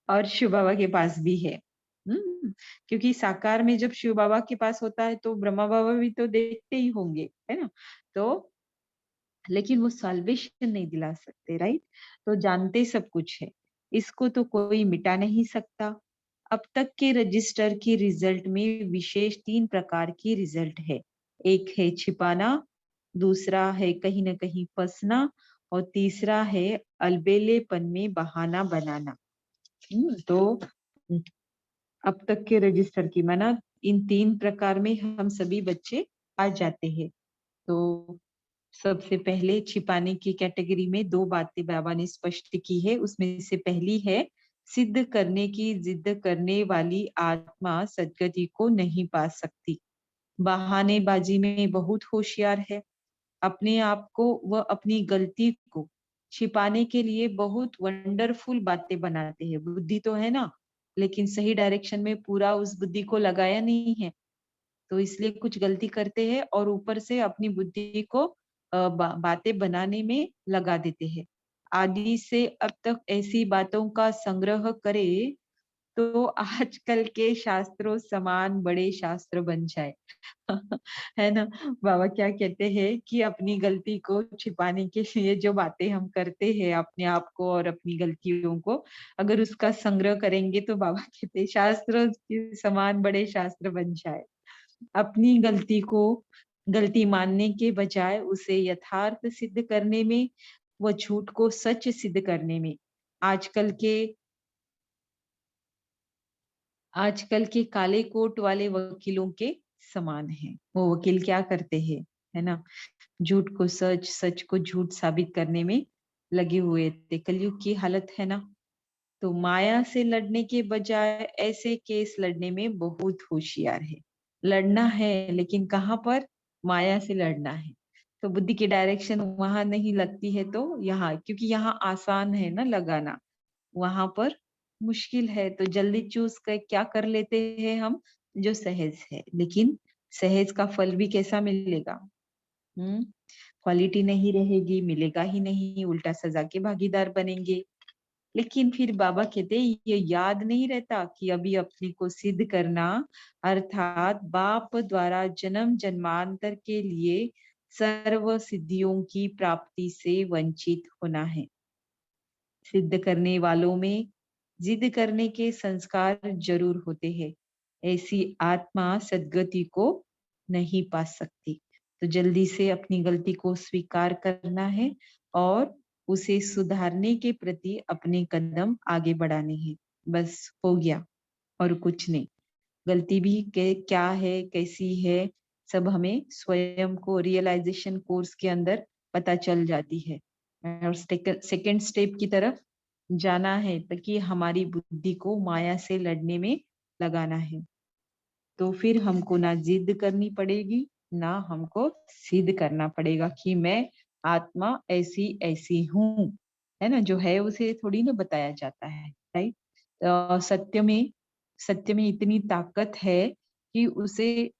और शिव बाबा के पास भी है। क्योंकि साकार में जब शिव बाबा के पास होता है तो ब्रह्मा बाबा भी तो देखते ही होंगे, है ना? तो लेकिन वो साल्वेशन नहीं दिला सकते, राइट? तो जानते सब कुछ है, इसको तो कोई मिटा नहीं सकता। अब तक के रजिस्टर के रिजल्ट में विशेष 3 प्रकार की रिजल्ट है। एक है छिपाना, दूसरा है कहीं न कहीं फँसना और तीसरा है अलबेलेपन में बहाना बनाना। तो अब तक के रजिस्टर की माना इन 3 प्रकार में हम सभी बच्चे आ जाते हैं। तो सबसे पहले छिपाने की कैटेगरी में 2 बातें बाबा ने स्पष्ट की है। उसमें से पहली है, सिद्ध करने की जिद करने वाली आत्मा सद्गति को नहीं पा सकती। बहानेबाजी में बहुत होशियार है। अपने आप को व अपनी गलती को छिपाने के लिए बहुत वंडरफुल बातें बनाते हैं। बुद्धि तो है ना, लेकिन सही डायरेक्शन में पूरा उस बुद्धि को लगाया नहीं है। तो इसलिए कुछ गलती करते हैं और ऊपर से अपनी बुद्धि को बातें बनाने में लगा देते हैं। आदि से अब तक ऐसी बातों का संग्रह करे तो आजकल के शास्त्रों समान बड़े शास्त्र बन जाए। है ना? बाबा क्या कहते हैं कि अपनी गलती को छिपाने के लिए जो बातें हम करते हैं अपने आप को और अपनी गलतियों को, अगर उसका संग्रह करेंगे तो बाबा कहते हैं शास्त्र के समान बड़े शास्त्र बन जाए। अपनी गलती को गलती मानने के बजाय उसे यथार्थ सिद्ध करने में व झूठ को सच सिद्ध करने में आजकल के आजकल के काले कोट वाले वकीलों के समान है। वो वकील क्या करते हैं, है ना? झूठ को सच, सच को झूठ साबित करने में लगे हुए थे। कलयुग की हालत है ना? तो माया से लड़ने के बजाय ऐसे केस लड़ने में बहुत होशियार है। लड़ना है लेकिन कहाँ पर? माया से लड़ना है। तो बुद्धि की डायरेक्शन वहां नहीं लगती है तो यहाँ, क्योंकि यहाँ आसान है ना लगाना, वहां पर मुश्किल है। तो जल्दी चूज कर क्या कर लेते हैं हम, जो सहज है। लेकिन सहज का फल भी कैसा मिलेगा? हम्म क्वालिटी नहीं रहेगी, मिलेगा ही नहीं, उल्टा सजा के भागीदार बनेंगे। लेकिन फिर बाबा कहते हैं ये याद नहीं रहता कि अभी अपने को सिद्ध करना अर्थात बाप द्वारा जन्म जन्मांतर के लिए सर्व सिद्धियों की प्राप्ति से वंचित होना है। सिद्ध करने वालों में जिद करने के संस्कार जरूर होते हैं। ऐसी आत्मा सद्गति को नहीं पा सकती। तो जल्दी से अपनी गलती को स्वीकार करना है और उसे सुधारने के प्रति अपने कदम आगे बढ़ाने हैं। बस हो गया और कुछ नहीं। गलती भी के क्या है, कैसी है, सब हमें स्वयं को रियलाइजेशन कोर्स के अंदर पता चल जाती है। और सेकंड स्टेप की तरफ जाना है ताकि हमारी बुद्धि को माया से लड़ने में लगाना है। तो फिर हमको ना जिद करनी पड़ेगी, ना हमको सिद्ध करना पड़ेगा कि मैं आत्मा ऐसी ऐसी हूँ, है ना? जो है उसे थोड़ी ना बताया जाता है, राइट? सत्य में इतनी ताकत है कि उसे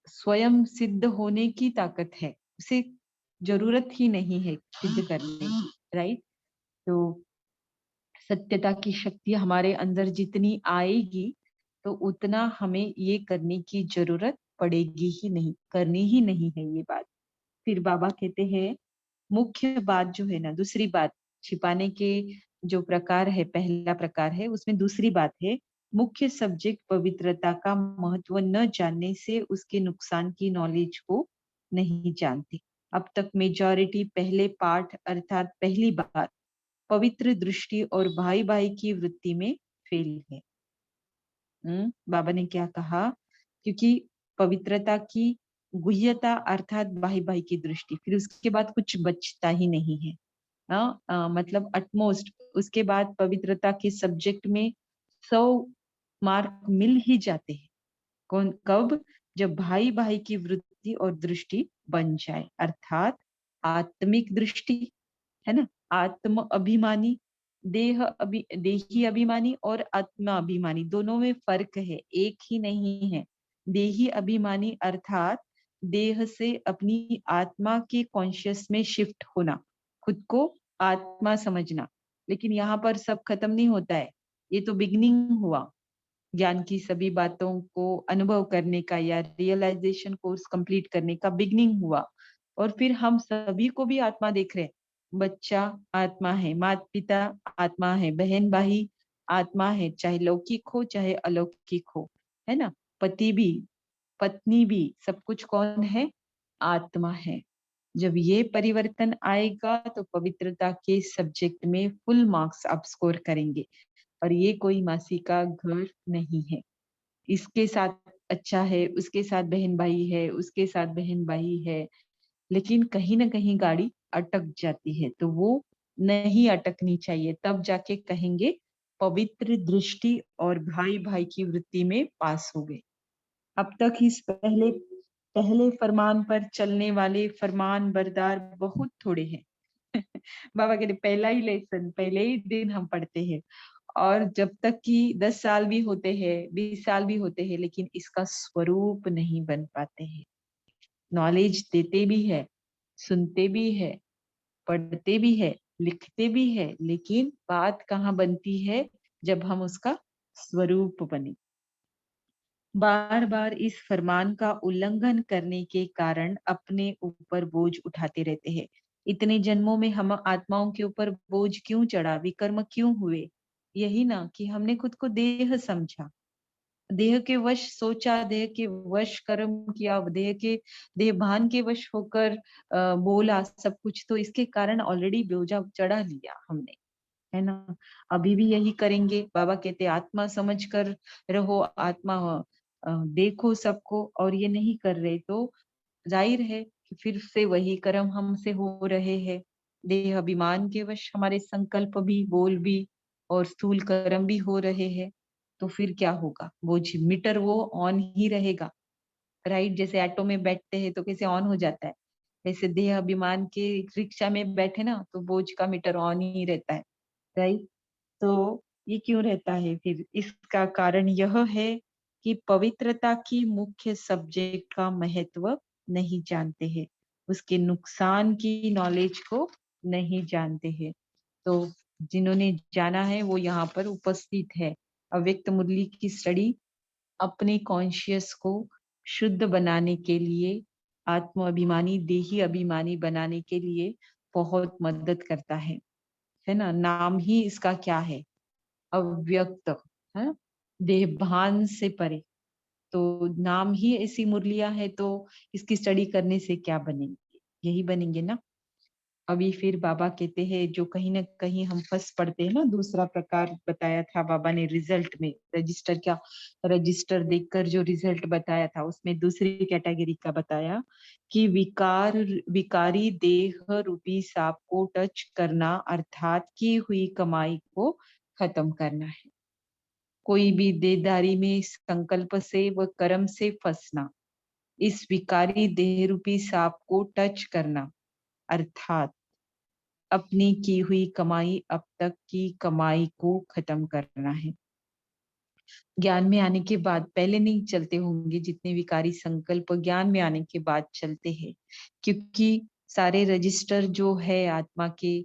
स्वयं सिद्ध होने की ताकत है, उसे जरूरत ही नहीं है सिद्ध करने की, राइट? तो सत्यता की शक्ति हमारे अंदर जितनी आएगी तो उतना हमें ये करने की जरूरत पड़ेगी ही नहीं, करनी ही नहीं है ये बात। फिर बाबा कहते हैं मुख्य बात जो है ना, दूसरी बात छिपाने के जो प्रकार है, पहला प्रकार है उसमें दूसरी बात है, मुख्य सब्जेक्ट पवित्रता का महत्व न जानने से उसके नुकसान की नॉलेज को नहीं जानते। अब तक मेजॉरिटी पहले पाठ अर्थात पहली बात पवित्र दृष्टि और भाई भाई की वृत्ति में फेल है। बाबा ने क्या कहा? क्योंकि पवित्रता की गुह्यता अर्थात भाई भाई की दृष्टि, फिर उसके बाद कुछ बचता ही नहीं है। मतलब अटमोस्ट उसके बाद पवित्रता के सब्जेक्ट में 100 मार्क मिल ही जाते हैं। कौन कब? जब भाई भाई की वृत्ति और दृष्टि बन जाए, अर्थात आत्मिक दृष्टि, है ना? आत्म अभिमानी, देही अभिमानी और आत्मा अभिमानी दोनों में फर्क है, एक ही नहीं है। देही अभिमानी अर्थात देह से अपनी आत्मा के कॉन्शियस में शिफ्ट होना, खुद को आत्मा समझना। लेकिन यहाँ पर सब खत्म नहीं होता है, ये तो बिगनिंग हुआ। ज्ञान की सभी बातों को अनुभव करने का या रियलाइजेशन कोर्स कंप्लीट करने का बिगनिंग हुआ। और फिर हम सभी को भी आत्मा देख रहे हैं। बच्चा आत्मा है, माता पिता आत्मा है, बहन भाई आत्मा है, चाहे लौकिक हो चाहे अलौकिक हो, है ना। पति भी, पत्नी भी, सब कुछ कौन है? आत्मा है। जब ये परिवर्तन आएगा तो पवित्रता के सब्जेक्ट में फुल मार्क्स आप स्कोर करेंगे। और ये कोई मासी का घर नहीं है। इसके साथ अच्छा है, उसके साथ बहन भाई है, उसके साथ बहन भाई है, लेकिन कहीं ना कहीं गाड़ी अटक जाती है, तो वो नहीं अटकनी चाहिए। तब जाके कहेंगे पवित्र दृष्टि और भाई भाई की वृत्ति में पास हो गए। अब तक इस पहले पहले फरमान पर चलने वाले फरमान बरदार बहुत थोड़े हैं। बाबा कहते पहला ही लेसन, पहले ही दिन हम पढ़ते हैं, और जब तक कि 10 साल भी होते हैं, 20 साल भी होते हैं, लेकिन इसका स्वरूप नहीं बन पाते हैं। नॉलेज देते भी है, सुनते भी है, पढ़ते भी है, लिखते भी है, लेकिन बात कहाँ बनती है? जब हम उसका स्वरूप बने। बार बार इस फरमान का उल्लंघन करने के कारण अपने ऊपर बोझ उठाते रहते हैं। इतने जन्मों में हम आत्माओं के ऊपर बोझ क्यों चढ़ा, विकर्म क्यों हुए? यही ना कि हमने खुद को देह समझा, देह के वश सोचा, देह के वश कर्म किया, देह के देह भान के वश होकर बोला सब कुछ। तो इसके कारण ऑलरेडी बोझा चढ़ा लिया हमने, है ना। अभी भी यही करेंगे। बाबा कहते आत्मा समझ कर रहो, आत्मा देखो सबको, और ये नहीं कर रहे तो जाहिर है कि फिर से वही कर्म हमसे हो रहे हैं। देह अभिमान के वश हमारे संकल्प भी, बोल भी और स्थूल कर्म भी हो रहे हैं। तो फिर क्या होगा? वो मीटर वो ऑन ही रहेगा, राइट। जैसे ऑटो में बैठते हैं तो कैसे ऑन हो जाता है, वैसे देह अभिमान के रिक्शा में बैठे ना तो बोझ का मीटर ऑन ही रहता है, राइट। तो ये क्यों रहता है फिर? इसका कारण यह है कि पवित्रता की मुख्य सब्जेक्ट का महत्व नहीं जानते हैं, उसके नुकसान की नॉलेज को नहीं जानते हैं। तो जिन्होंने जाना है वो यहाँ पर उपस्थित है। अव्यक्त मुरली की स्टडी अपने कॉन्शियस को शुद्ध बनाने के लिए, आत्म अभिमानी, देही अभिमानी बनाने के लिए बहुत मदद करता है ना। नाम ही इसका क्या है? अव्यक्त, है, देहभान से परे। तो नाम ही ऐसी मुरलियां है, तो इसकी स्टडी करने से क्या बनेंगे? यही बनेंगे ना। अभी फिर बाबा कहते हैं जो कहीं ना कहीं हम फंस पड़ते हैं ना, दूसरा प्रकार बताया था बाबा ने रिजल्ट में, रजिस्टर क्या, रजिस्टर देखकर जो रिजल्ट बताया था उसमें दूसरी कैटेगरी का बताया कि विकारी देह रूपी सांप को टच करना, अर्थात की हुई कमाई को खत्म करना है। कोई भी देहधारी में संकल्प से व कर्म से फंसना, इस विकारी देह रूपी सांप को टच करना, अर्थात अपनी की हुई कमाई, अब तक की कमाई को खत्म करना है। ज्ञान में आने के बाद पहले नहीं चलते होंगे, जितने विकारी संकल्प ज्ञान में आने के बाद चलते हैं, क्योंकि सारे रजिस्टर जो है आत्मा के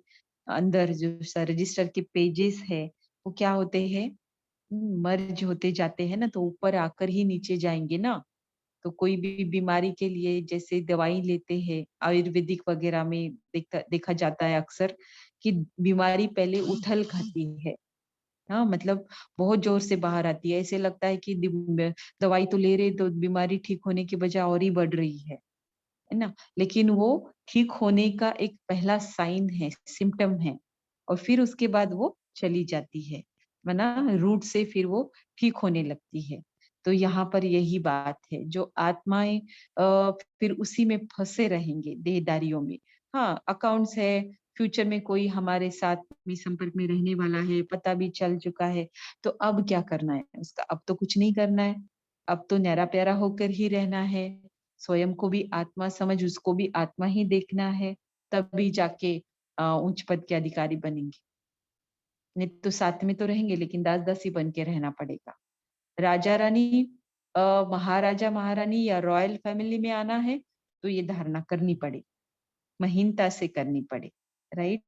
अंदर, जो रजिस्टर के पेजेस है, वो क्या होते हैं? मर्ज होते जाते हैं ना, तो ऊपर आकर ही नीचे जाएंगे ना। तो कोई भी बीमारी के लिए जैसे दवाई लेते हैं आयुर्वेदिक वगैरह में, देखा जाता है अक्सर कि बीमारी पहले उथल खाती है। हाँ, मतलब बहुत जोर से बाहर आती है, ऐसे लगता है कि दवाई तो ले रहे तो बीमारी ठीक होने के बजाय और ही बढ़ रही है ना। लेकिन वो ठीक होने का एक पहला साइन है, सिम्टम है, और फिर उसके बाद वो चली जाती है ना, रूट से फिर वो ठीक होने लगती है। तो यहाँ पर यही बात है, जो आत्माएं फिर उसी में फंसे रहेंगे देहदारियों में। हाँ, अकाउंट्स है, फ्यूचर में कोई हमारे साथ में संपर्क में रहने वाला है, पता भी चल चुका है, तो अब क्या करना है उसका? अब तो कुछ नहीं करना है, अब तो न्यारा प्यारा होकर ही रहना है। स्वयं को भी आत्मा समझ, उसको भी आत्मा ही देखना है, तभी जाके उच्च पद के अधिकारी बनेंगे। नहीं तो साथ में तो रहेंगे लेकिन दास दासी बन के रहना पड़ेगा। राजा रानी, महाराजा महारानी या रॉयल फैमिली में आना है तो ये धारणा करनी पड़े, महीनता से करनी पड़े, राइट।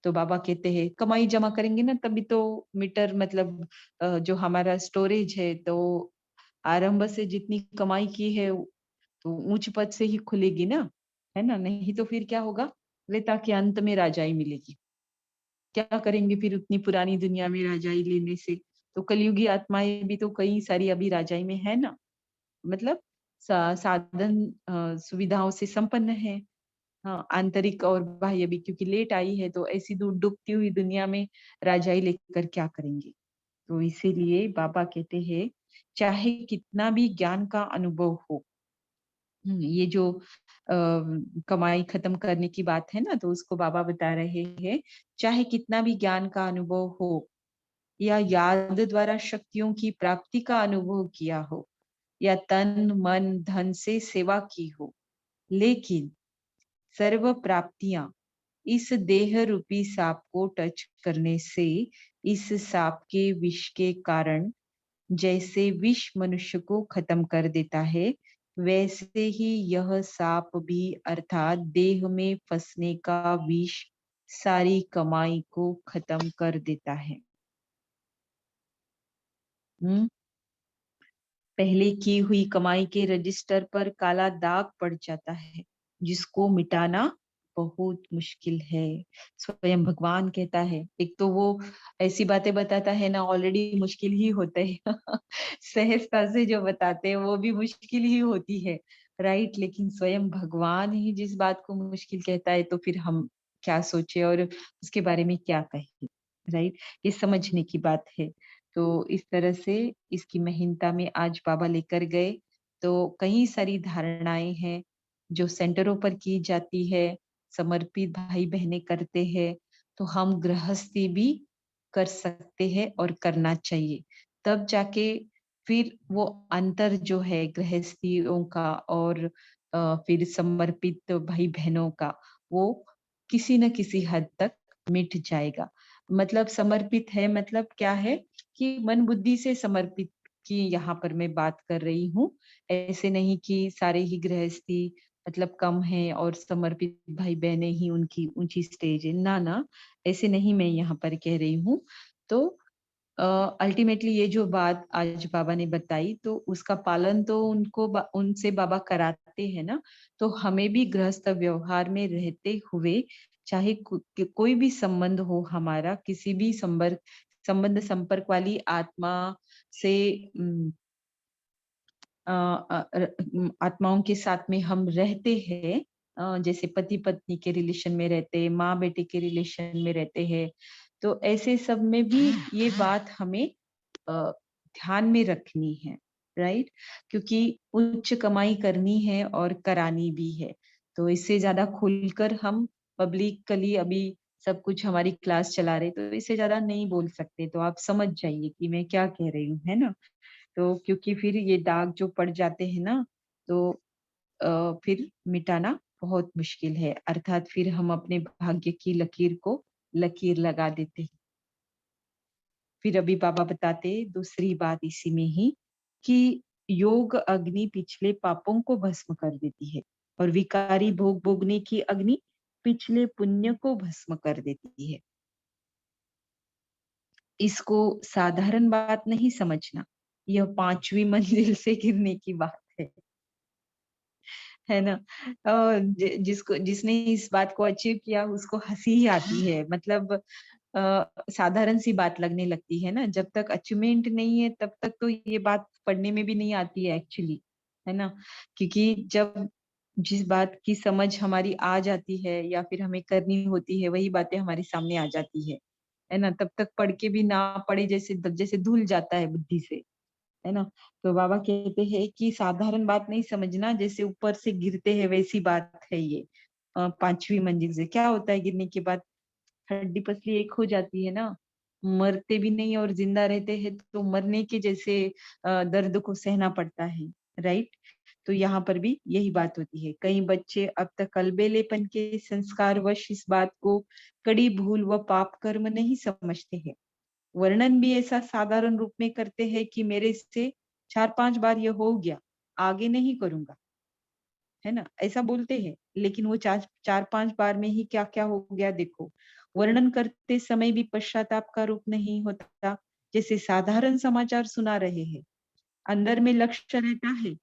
तो बाबा कहते हैं कमाई जमा करेंगे ना तभी तो मीटर मतलब जो हमारा स्टोरेज है, तो आरंभ से जितनी कमाई की है तो ऊंच पद से ही खुलेगी ना, है ना? नहीं तो फिर क्या होगा? त्रेता के अंत में राजाई मिलेगी। क्या करेंगे फिर उतनी पुरानी दुनिया में राजाई लेने से? तो कलयुगी आत्माएं भी तो कई सारी अभी राजाई में है ना, मतलब साधन सुविधाओं से संपन्न है। हाँ, आंतरिक और बाह्य भी, क्योंकि लेट आई है तो ऐसी डूबती हुई दुनिया में राजाई लेकर क्या करेंगे? तो इसीलिए बाबा कहते हैं चाहे कितना भी ज्ञान का अनुभव हो, ये जो कमाई खत्म करने की बात है ना, तो उसको बाबा बता रहे हैं चाहे कितना भी ज्ञान का अनुभव हो या याद द्वारा शक्तियों की प्राप्ति का अनुभव किया हो या तन मन धन से सेवा की हो, लेकिन सर्व प्राप्तियां इस देह रूपी सांप को टच करने से इस सांप के विष के कारण जैसे विष मनुष्य को खत्म कर देता है, वैसे ही यह सांप भी अर्थात देह में फंसने का विष सारी कमाई को खत्म कर देता है। हम्म। पहले की हुई कमाई के रजिस्टर पर काला दाग पड़ जाता है, जिसको मिटाना बहुत मुश्किल है। स्वयं भगवान कहता है, एक तो वो ऐसी बातें बताता है ना, ऑलरेडी मुश्किल ही होता है सहजता से जो बताते हैं वो भी मुश्किल ही होती है, राइट। लेकिन स्वयं भगवान ही जिस बात को मुश्किल कहता है तो फिर हम क्या सोचे और उसके बारे में क्या कहें, राइट। ये समझने की बात है। तो इस तरह से इसकी महीनता में आज बाबा लेकर गए। तो कई सारी धारणाएं हैं जो सेंटरों पर की जाती है, समर्पित भाई बहनें करते हैं, तो हम गृहस्थी भी कर सकते हैं और करना चाहिए। तब जाके फिर वो अंतर जो है गृहस्थियों का और फिर समर्पित भाई बहनों का, वो किसी न किसी हद तक मिट जाएगा। मतलब समर्पित है मतलब क्या है कि मन बुद्धि से समर्पित की यहाँ पर मैं बात कर रही हूँ। ऐसे नहीं कि सारे ही गृहस्थी मतलब कम है और समर्पित भाई बहनें ही उनकी ऊंची स्टेज है, ना ना, ऐसे नहीं मैं यहाँ पर कह रही हूँ। तो अल्टीमेटली ये जो बात आज बाबा ने बताई तो उसका पालन तो उनसे बाबा कराते हैं ना। तो हमें भी गृहस्थ व्यवहार में रहते हुए चाहे कोई भी संबंध हो हमारा, किसी भी संपर्क वाली आत्मा से आत्माओं के साथ में हम रहते हैं, जैसे पति पत्नी के रिलेशन में रहते हैं, माँ बेटे के रिलेशन में रहते हैं, तो ऐसे सब में भी ये बात हमें ध्यान में रखनी है, राइट। क्योंकि उच्च कमाई करनी है और करानी भी है। तो इससे ज्यादा खुलकर हम पब्लिकली अभी सब कुछ हमारी क्लास चला रहे, तो इससे ज्यादा नहीं बोल सकते, तो आप समझ जाइए कि मैं क्या कह रही हूँ, है ना। तो क्योंकि फिर ये दाग जो पड़ जाते हैं ना, तो फिर मिटाना बहुत मुश्किल है, अर्थात फिर हम अपने भाग्य की लकीर को लकीर लगा देते हैं। फिर अभी बाबा बताते दूसरी बात इसी में ही कि योग अग्नि पिछले पापों को भस्म कर देती है और विकारी भोग भोगने की अग्नि पिछले पुण्य को भस्म कर देती है। इसको साधारण बात नहीं समझना, यह पांचवी मंजिल से गिरने की बात है ना। जिसने इस बात को अचीव किया उसको हंसी ही आती है, मतलब साधारण सी बात लगने लगती है ना। जब तक अचीवमेंट नहीं है तब तक तो ये बात पढ़ने में भी नहीं आती है एक्चुअली, है ना। क्योंकि जब जिस बात की समझ हमारी आ जाती है या फिर हमें करनी होती है वही बातें हमारे सामने आ जाती है ना। तब तक पढ़ के भी ना पढ़े जैसे जैसे धुल जाता है बुद्धि से, है ना। तो बाबा कहते हैं कि साधारण बात नहीं समझना, जैसे ऊपर से गिरते हैं वैसी बात है ये। पांचवी मंजिल से क्या होता है गिरने के बाद? हड्डी पसली एक हो जाती है ना। मरते भी नहीं और जिंदा रहते हैं तो मरने के जैसे दर्द को सहना पड़ता है, राइट। तो यहाँ पर भी यही बात होती है। कई बच्चे अब तक अलबेलेपन के संस्कार वश इस बात को कड़ी भूल व पाप कर्म नहीं समझते हैं। वर्णन भी ऐसा साधारण रूप में करते हैं कि मेरे से 4-5 बार ये हो गया, आगे नहीं करूंगा। है ना, ऐसा बोलते हैं, लेकिन वो 4-5 बार में ही क्या-क्या हो गया देखो। वर्णन करते समय भी पश्चाताप का रूप नहीं होता, जैसे साधारण समाचार सुना रहे हैं। अंदर में लक्ष्य रहता है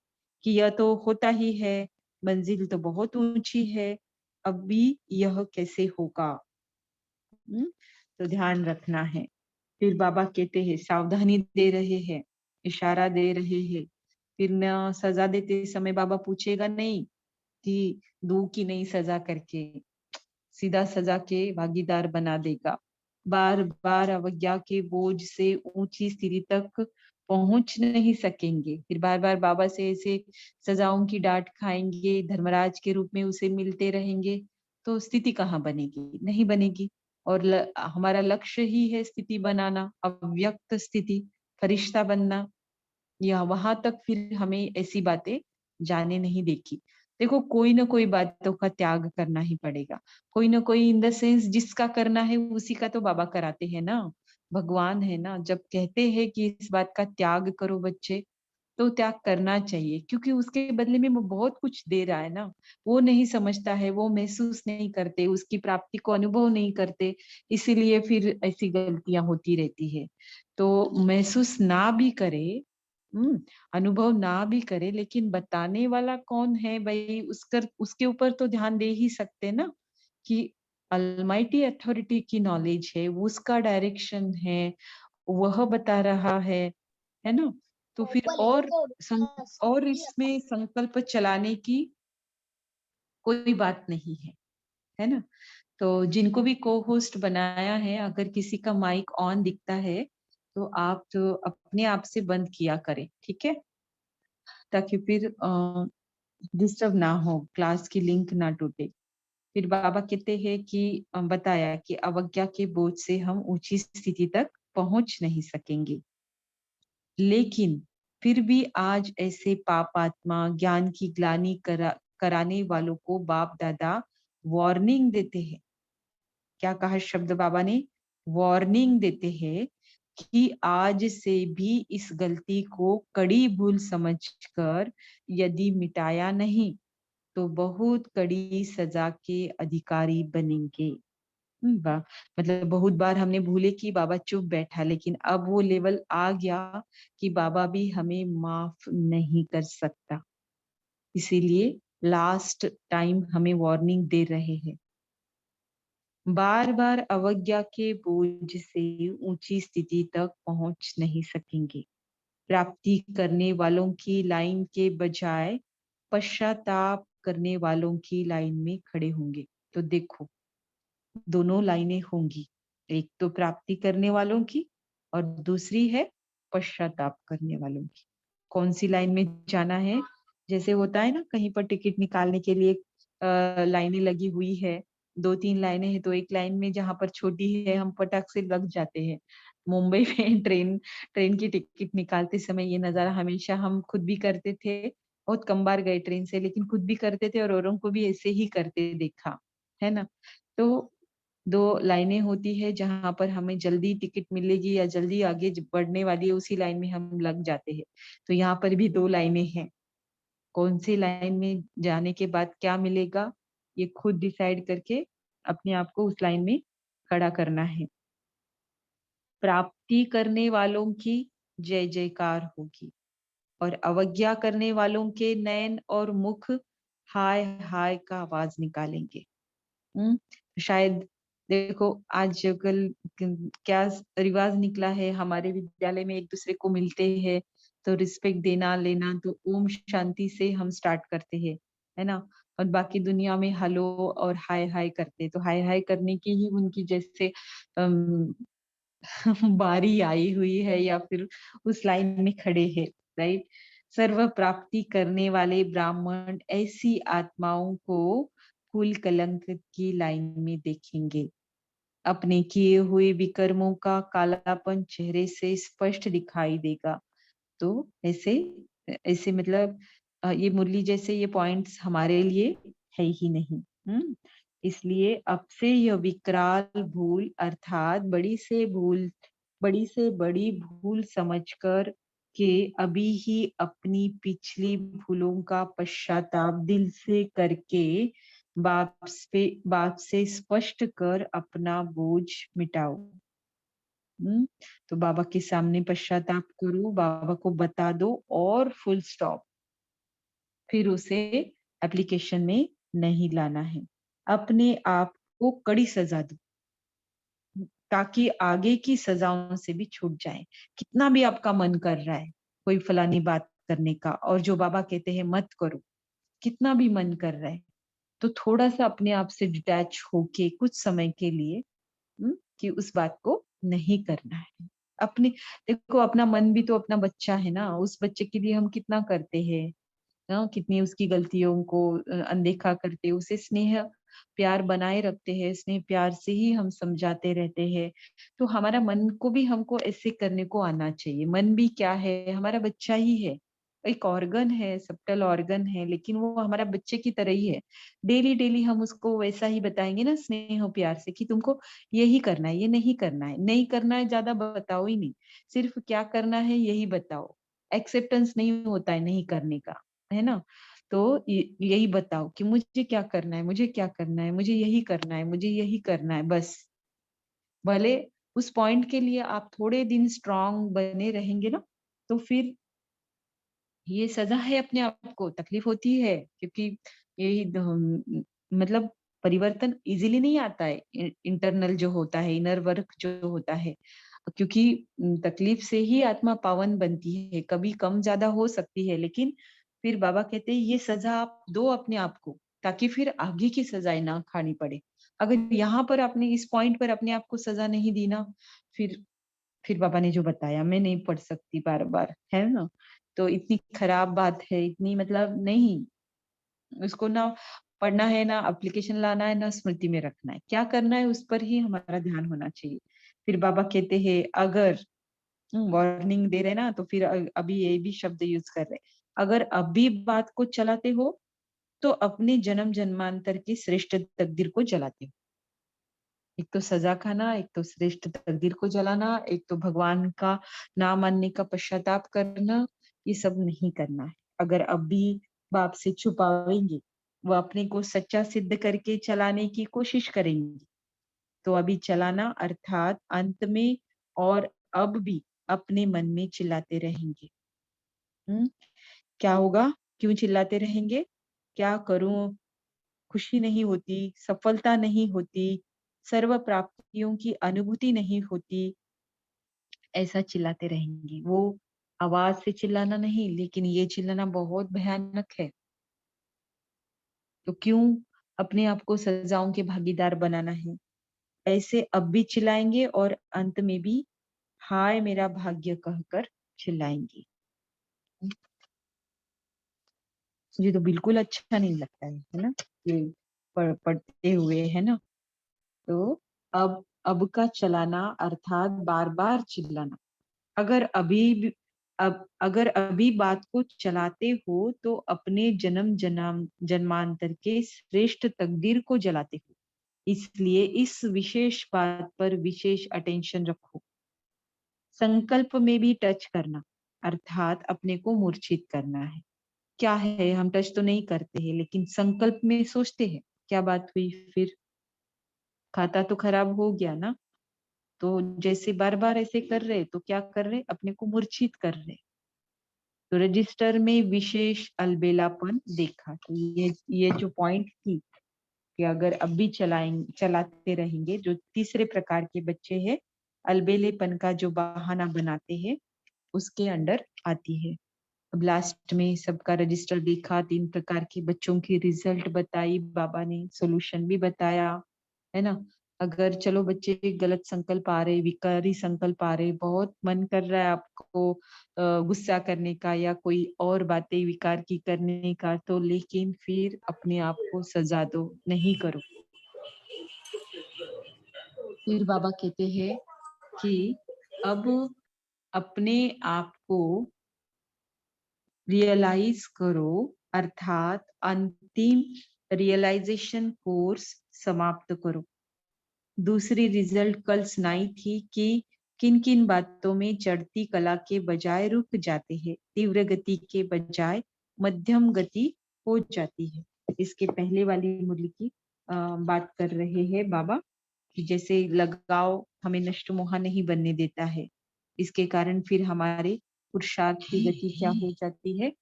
कि यह तो होता ही है, मंजिल तो बहुत ऊँची है, अब भी यह कैसे होगा? हुँ? तो ध्यान रखना है। फिर बाबा कहते हैं सावधानी दे रहे हैं, इशारा दे रहे हैं। फिर न सज़ा देते समय बाबा पूछेगा नहीं कि दूँ कि नहीं सज़ा करके, सीधा सज़ा के भागीदार बना देगा। बार-बार अवज्ञा के बोझ से ऊँची स्थिति तक पहुँच नहीं सकेंगे। फिर बार-बार बाबा से ऐसे सज़ाओं की डाँट खाएँगे, धर्मराज के रूप में उसे मिलते रहेंगे, तो स्थिति कहाँ बनेगी? नहीं बनेगी। और हमारा लक्ष्य ही है स्थिति बनाना, अव्यक्त स्थिति, फरिश्ता बनना। या वहां तक फिर हमें ऐसी बातें जाने नहीं देखी। देखो कोई ना कोई बातों का त्याग करना ही पड़ेगा। कोई ना कोई इन द सेंस जिसका करना है उसी का तो बाबा कराते हैं ना। भगवान है ना, जब कहते हैं कि इस बात का त्याग करो बच्चे, तो त्याग करना चाहिए क्योंकि उसके बदले में वो बहुत कुछ दे रहा है ना। वो नहीं समझता है, वो महसूस नहीं करते, उसकी प्राप्ति को अनुभव नहीं करते, इसीलिए फिर ऐसी गलतियां होती रहती है। तो महसूस ना भी करे, हम्म, अनुभव ना भी करे, लेकिन बताने वाला कौन है भाई, उसके ऊपर तो ध्यान दे ही सकते ना कि अलमाइटी अथॉरिटी की नॉलेज है, उसका डायरेक्शन है, वह बता रहा है ना। तो फिर और इसमें संकल्प चलाने की कोई बात नहीं है ना। तो जिनको भी को होस्ट बनाया है, अगर किसी का माइक ऑन दिखता है तो आप तो अपने आप से बंद किया करें, ठीक है, ताकि फिर डिस्टर्ब ना हो, क्लास की लिंक ना टूटे। फिर बाबा कहते हैं कि बताया कि अवज्ञा के बोझ से हम ऊंची स्थिति तक पहुंच नहीं सकेंगे, लेकिन फिर भी आज ऐसे पापात्मा ज्ञान की ग्लानि कराने वालों को बाप दादा वार्निंग देते हैं। क्या कहा शब्द बाबा ने? वार्निंग देते हैं कि आज से भी इस गलती को कड़ी भूल समझकर यदि मिटाया नहीं तो बहुत कड़ी सजा के अधिकारी बनेंगे। वाह! मतलब बहुत बार हमने भूले कि बाबा चुप बैठा, लेकिन अब वो लेवल आ गया कि बाबा भी हमें माफ नहीं कर सकता। इसीलिए लास्ट टाइम हमें वार्निंग दे रहे हैं। बार-बार अवज्ञा के बोझ से ऊंची स्थिति तक पहुंच नहीं सकेंगे। प्राप्ति करने वालों की लाइन के बजाय पश्चाताप करने वालों की लाइन में खड़े होंगे। तो देखो, दोनों लाइनें होंगी। एक तो प्राप्ति करने वालों की और दूसरी है पश्चाताप करने वालों की। कौन सी लाइन में जाना है? जैसे होता है ना, कहीं पर टिकट निकालने के लिए लाइनें लगी हुई है, 2-3 लाइनें हैं, तो एक लाइन में जहाँ पर छोटी है हम फटाक से लग जाते हैं। मुंबई में ट्रेन की टिकट निकालते समय ये नज़ारा हमेशा हम खुद भी करते थे। बहुत कम बार गए ट्रेन से, लेकिन खुद भी करते थे और औरों को भी ऐसे ही करते देखा, है ना? तो 2 लाइनें होती है जहाँ पर हमें जल्दी टिकट मिलेगी या जल्दी आगे बढ़ने वाली है, उसी लाइन में हम लग जाते हैं। तो यहाँ पर भी 2 लाइनें हैं। कौन सी लाइन में जाने के बाद क्या मिलेगा, ये खुद डिसाइड करके अपने आप को उस लाइन में खड़ा करना है। प्राप्ति करने वालों की जय जयकार होगी और अवज्ञा करने वालों के नयन और मुख हाय हाय का आवाज निकालेंगे। हुँ, शायद देखो आजकल क्या रिवाज निकला है, हमारे विद्यालय में एक-दूसरे को मिलते हैं, तो रिस्पेक्ट देना लेना तो ओम शांति से हम स्टार्ट करते हैं, है ना? और बाकी दुनिया में हेलो और हाय हाय करते हैं, तो हाय हाय करने की ही उनकी जैसे अम, बारी आई हुई है या फिर उस लाइन में खड़े हैं, राइट? सर्व प्राप्ति करने वाले ब्राह्मण ऐसी आत्माओं को कुल कलंक की लाइन में देखेंगे। अपने किए हुए विकर्मों का कालापन चेहरे से स्पष्ट दिखाई देगा। तो ऐसे ऐसे मतलब ये मुरली जैसे ये पॉइंट्स हमारे लिए है ही नहीं। इसलिए अब से यह विकराल भूल अर्थात बड़ी से बड़ी भूल समझकर कि अभी ही अपनी पिछली भूलों का पश्चाताप दिल से करके बाप से स्पष्ट कर अपना बोझ मिटाओ। तो बाबा के सामने पश्चाताप करो, बाबा को बता दो और फुल स्टॉप। फिर उसे एप्लीकेशन में नहीं लाना है। अपने आप को कड़ी सजा दो ताकि आगे की सजाओं से भी छूट जाए। कितना भी आपका मन कर रहा है कोई फलानी बात करने का और जो बाबा कहते हैं मत करो, कितना भी मन कर रहा है, तो थोड़ा सा अपने आप से डिटैच होके कुछ समय के लिए कि उस बात को नहीं करना है। अपने देखो अपना मन भी तो अपना बच्चा है ना, उस बच्चे के लिए हम कितना करते हैं ना, कितनी उसकी गलतियों को अनदेखा करते, उसे स्नेह प्यार बनाए रखते हैं, स्नेह प्यार से ही हम समझाते रहते हैं। तो हमारा मन को भी हमको ऐसे करने को आना चाहिए। मन भी क्या है, हमारा बच्चा ही है, एक ऑर्गन है, सबटल ऑर्गन है, लेकिन वो हमारा बच्चे की तरह ही है। डेली डेली हम उसको वैसा ही बताएंगे ना स्नेह और प्यार से कि तुमको यही करना है, ये नहीं करना है, नहीं करना है ज्यादा बताओ ही नहीं, सिर्फ क्या करना है यही बताओ। एक्सेप्टेंस नहीं होता है नहीं करने का, है ना। तो यही बताओ कि मुझे क्या करना है, मुझे क्या करना है, मुझे यही करना है, मुझे यही करना है बस। भले उस पॉइंट के लिए आप थोड़े दिन स्ट्रांग बने रहेंगे ना, तो फिर ये सजा है अपने आप को, तकलीफ होती है क्योंकि यही मतलब परिवर्तन इजीली नहीं आता है। इंटरनल जो होता है, इनर वर्क जो होता है, क्योंकि तकलीफ से ही आत्मा पावन बनती है। कभी कम ज्यादा हो सकती है, लेकिन फिर बाबा कहते हैं ये सजा आप दो अपने आप को ताकि फिर आगे की सजाएं ना खानी पड़े। अगर यहाँ पर आपने इस पॉइंट पर अपने आप को सजा नहीं दी ना, फिर फिर पापा ने जो बताया मैं नहीं पढ़ सकती बार बार, है ना। तो इतनी खराब बात है, इतनी मतलब नहीं, उसको ना पढ़ना है, ना एप्लीकेशन लाना है, ना स्मृति में रखना है, क्या करना है उस पर ही हमारा ध्यान होना चाहिए। फिर बाबा कहते हैं अगर वार्निंग दे रहे ना, तो फिर अभी ये भी शब्द यूज कर रहे, अगर अभी बात को चलाते हो तो अपने जन्म जन्मांतर की श्रेष्ठ तकदीर को जलाते हो। एक तो सजा खाना, एक तो श्रेष्ठ तकदीर को जलाना, एक तो भगवान का ना मानने का पश्चाताप करना, ये सब नहीं करना है। अगर अब भी बाप से छुपावेंगे, वो अपने को सच्चा सिद्ध करके चलाने की कोशिश करेंगे, तो अभी चलाना अर्थात अंत में और अब भी अपने मन में चिल्लाते रहेंगे। क्या होगा, क्यों चिल्लाते रहेंगे, क्या करूं, खुशी नहीं होती, सफलता नहीं होती, सर्व प्राप्तियों की अनुभूति नहीं होती, ऐसा चिल्लाते रहेंगे। वो आवाज से चिल्लाना नहीं, लेकिन ये चिल्लाना बहुत भयानक है। तो क्यों अपने आप को सजाओं के भागीदार बनाना है। ऐसे अब भी चिल्लाएंगे और अंत में भी हाय मेरा भाग्य कहकर चिल्लाएंगे। मुझे तो बिल्कुल अच्छा नहीं लगता है ना, ये पढ़ते हुए, है ना। तो अब का चलाना अर्थात बार बार चिल्लाना। अगर अगर अभी बात को चलाते हो तो अपने जन्मांतर के श्रेष्ठ तकदीर को जलाते हो। इसलिए इस विशेष बात पर विशेष अटेंशन रखो। संकल्प में भी टच करना अर्थात अपने को मूर्छित करना है। क्या है, हम टच तो नहीं करते हैं, लेकिन संकल्प में सोचते हैं क्या बात हुई, फिर खाता तो खराब हो गया ना। तो जैसे बार बार ऐसे कर रहे, तो क्या कर रहे, अपने को मूर्छित कर रहे। तो रजिस्टर में विशेष अलबेलापन देखा। तो ये जो पॉइंट थी कि अगर अब भी चलाते रहेंगे, जो तीसरे प्रकार के बच्चे हैं, अलबेलेपन का जो बहाना बनाते हैं, उसके अंडर आती है। अब लास्ट में सबका रजिस्टर देखा, 3 प्रकार के बच्चों की रिजल्ट बताई बाबा ने, सोल्यूशन भी बताया, है ना। अगर चलो बच्चे गलत संकल्प आ रहे, विकारी संकल्प आ रहे, बहुत मन कर रहा है आपको गुस्सा करने का या कोई और बातें विकार की करने का, तो लेकिन फिर अपने आप को सजा दो, नहीं करो। फिर बाबा कहते हैं कि अब अपने आप को रियलाइज करो अर्थात अंतिम रियलाइजेशन कोर्स समाप्त करो। दूसरी रिजल्ट कल सुनाई थी कि किन किन बातों में चढ़ती कला के बजाय रुक जाते हैं, तीव्र गति के बजाय मध्यम गति हो जाती है। इसके पहले वाली मुरली की बात कर रहे हैं बाबा कि जैसे लगाव हमें नष्ट मोहा नहीं बनने देता है। इसके कारण फिर हमारे पुरुषार्थ की गति क्या हो जाती है,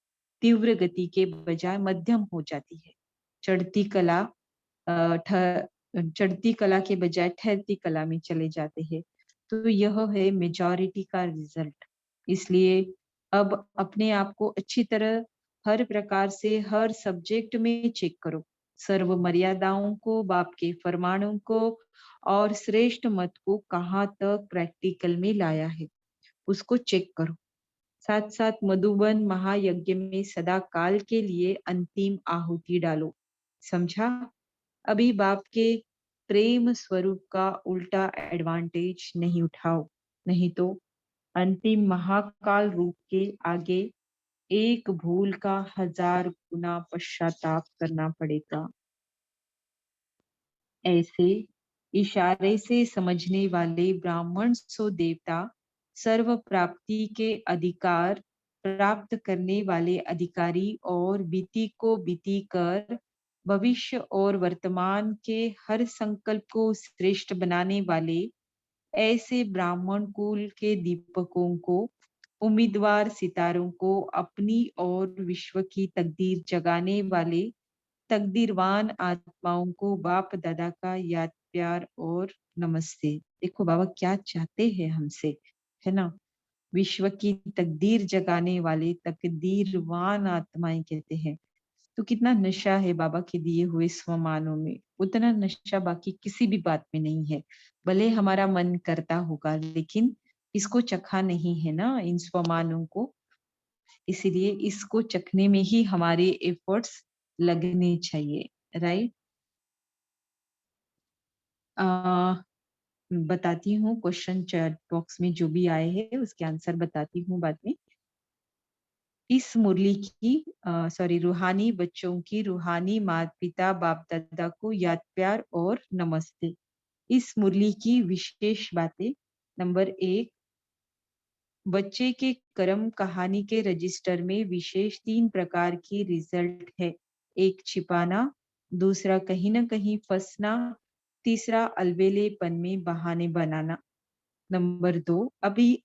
तीव्र गति के बजाय मध्यम हो जाती है। चढ़ती कला चढ़ती कला के बजाय ठहरती कला में चले जाते हैं। तो यह है मेजॉरिटी का रिजल्ट। इसलिए अब अपने आप को अच्छी तरह हर प्रकार से हर सब्जेक्ट में चेक करो, सर्व मर्यादाओं को, बाप के फरमानों को और श्रेष्ठ मत को कहाँ तक प्रैक्टिकल में लाया है, उसको चेक करो। साथ साथ मधुबन महायज्ञ में सदा काल के लिए अंतिम आहुति डालो। समझा? अभी बाप के प्रेम स्वरूप का उल्टा एडवांटेज नहीं उठाओ, नहीं तो अंतिम महाकाल रूप के आगे एक भूल का 1000 गुना पश्चाताप करना पड़ेगा। ऐसे इशारे से समझने वाले ब्राह्मण सो देवता, सर्व प्राप्ति के अधिकार प्राप्त करने वाले अधिकारी और बीती को बीती कर भविष्य और वर्तमान के हर संकल्प को श्रेष्ठ बनाने वाले ऐसे ब्राह्मण कुल के दीपकों को, उम्मीदवार सितारों को, अपनी और विश्व की तकदीर जगाने वाले तकदीरवान आत्माओं को बाप दादा का याद प्यार और नमस्ते। देखो बाबा क्या चाहते हैं हमसे, है ना? विश्व की तकदीर जगाने वाले तकदीरवान आत्माएं कहते हैं। तो कितना नशा है बाबा के दिए हुए स्वमानों में, उतना नशा बाकी किसी भी बात में नहीं है। भले हमारा मन करता होगा लेकिन इसको चखा नहीं है ना, इन स्वमानों को। इसीलिए इसको चखने में ही हमारे एफर्ट्स लगने चाहिए, राइट? बताती हूँ, क्वेश्चन चैट बॉक्स में जो भी आए हैं उसके आंसर बताती हूँ बाद में। इस मुरली की सॉरी रूहानी बच्चों की रूहानी माता पिता बाप दादा को याद प्यार और नमस्ते। इस मुरली की विशेष बातें। नंबर 1, बच्चे के कर्म कहानी के रजिस्टर में विशेष 3 प्रकार की रिजल्ट है। एक छिपाना, दूसरा कहीं न कहीं फंसना, तीसरा अलबेलेपन में बहाने बनाना। नंबर 2, अभी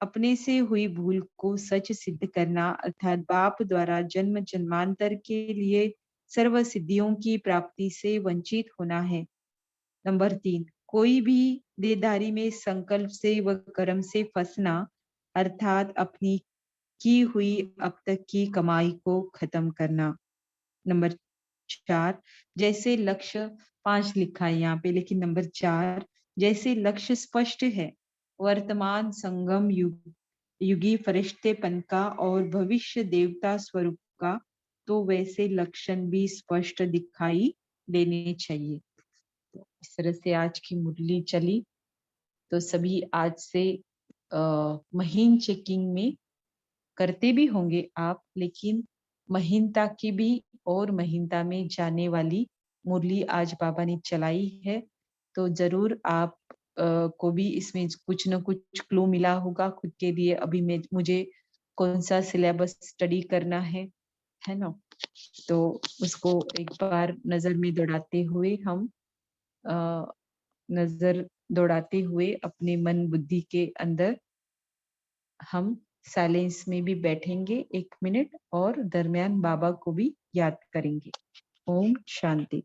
अपने से हुई भूल को सच सिद्ध करना, अर्थात बाप द्वारा जन्म जन्मांतर के लिए सर्व सिद्धियों की प्राप्ति से वंचित होना है। नंबर 3, कोई भी देहधारी में संकल्प से व कर्म से फंसना, अर्थात अपनी की हुई अब तक की कमाई को खत्म करना। नंबर 4, जैसे लक्ष्य 5 लिखा है यहाँ पे, लेकिन नंबर 4, जैसे लक्ष्य स्पष्ट है वर्तमान संगम युगी फरिश्तेपन का और भविष्य देवता स्वरूप का, तो वैसे लक्षण भी स्पष्ट दिखाई देने चाहिए। तो इस तरह से आज की मुरली चली। तो सभी आज से महीन चेकिंग में करते भी होंगे आप, लेकिन महीनता की भी और महीनता में जाने वाली मुरली आज बाबा ने चलाई है। तो जरूर आप को भी इसमें कुछ न कुछ क्लू मिला होगा खुद के लिए, अभी मैं मुझे कौन सा सिलेबस स्टडी करना है ना? तो उसको एक बार नजर में दौड़ाते हुए हम अ, नजर दौड़ाते हुए अपने मन बुद्धि के अंदर हम साइलेंस में भी बैठेंगे 1 मिनट और दरमियान बाबा को भी याद करेंगे। ओम शांति।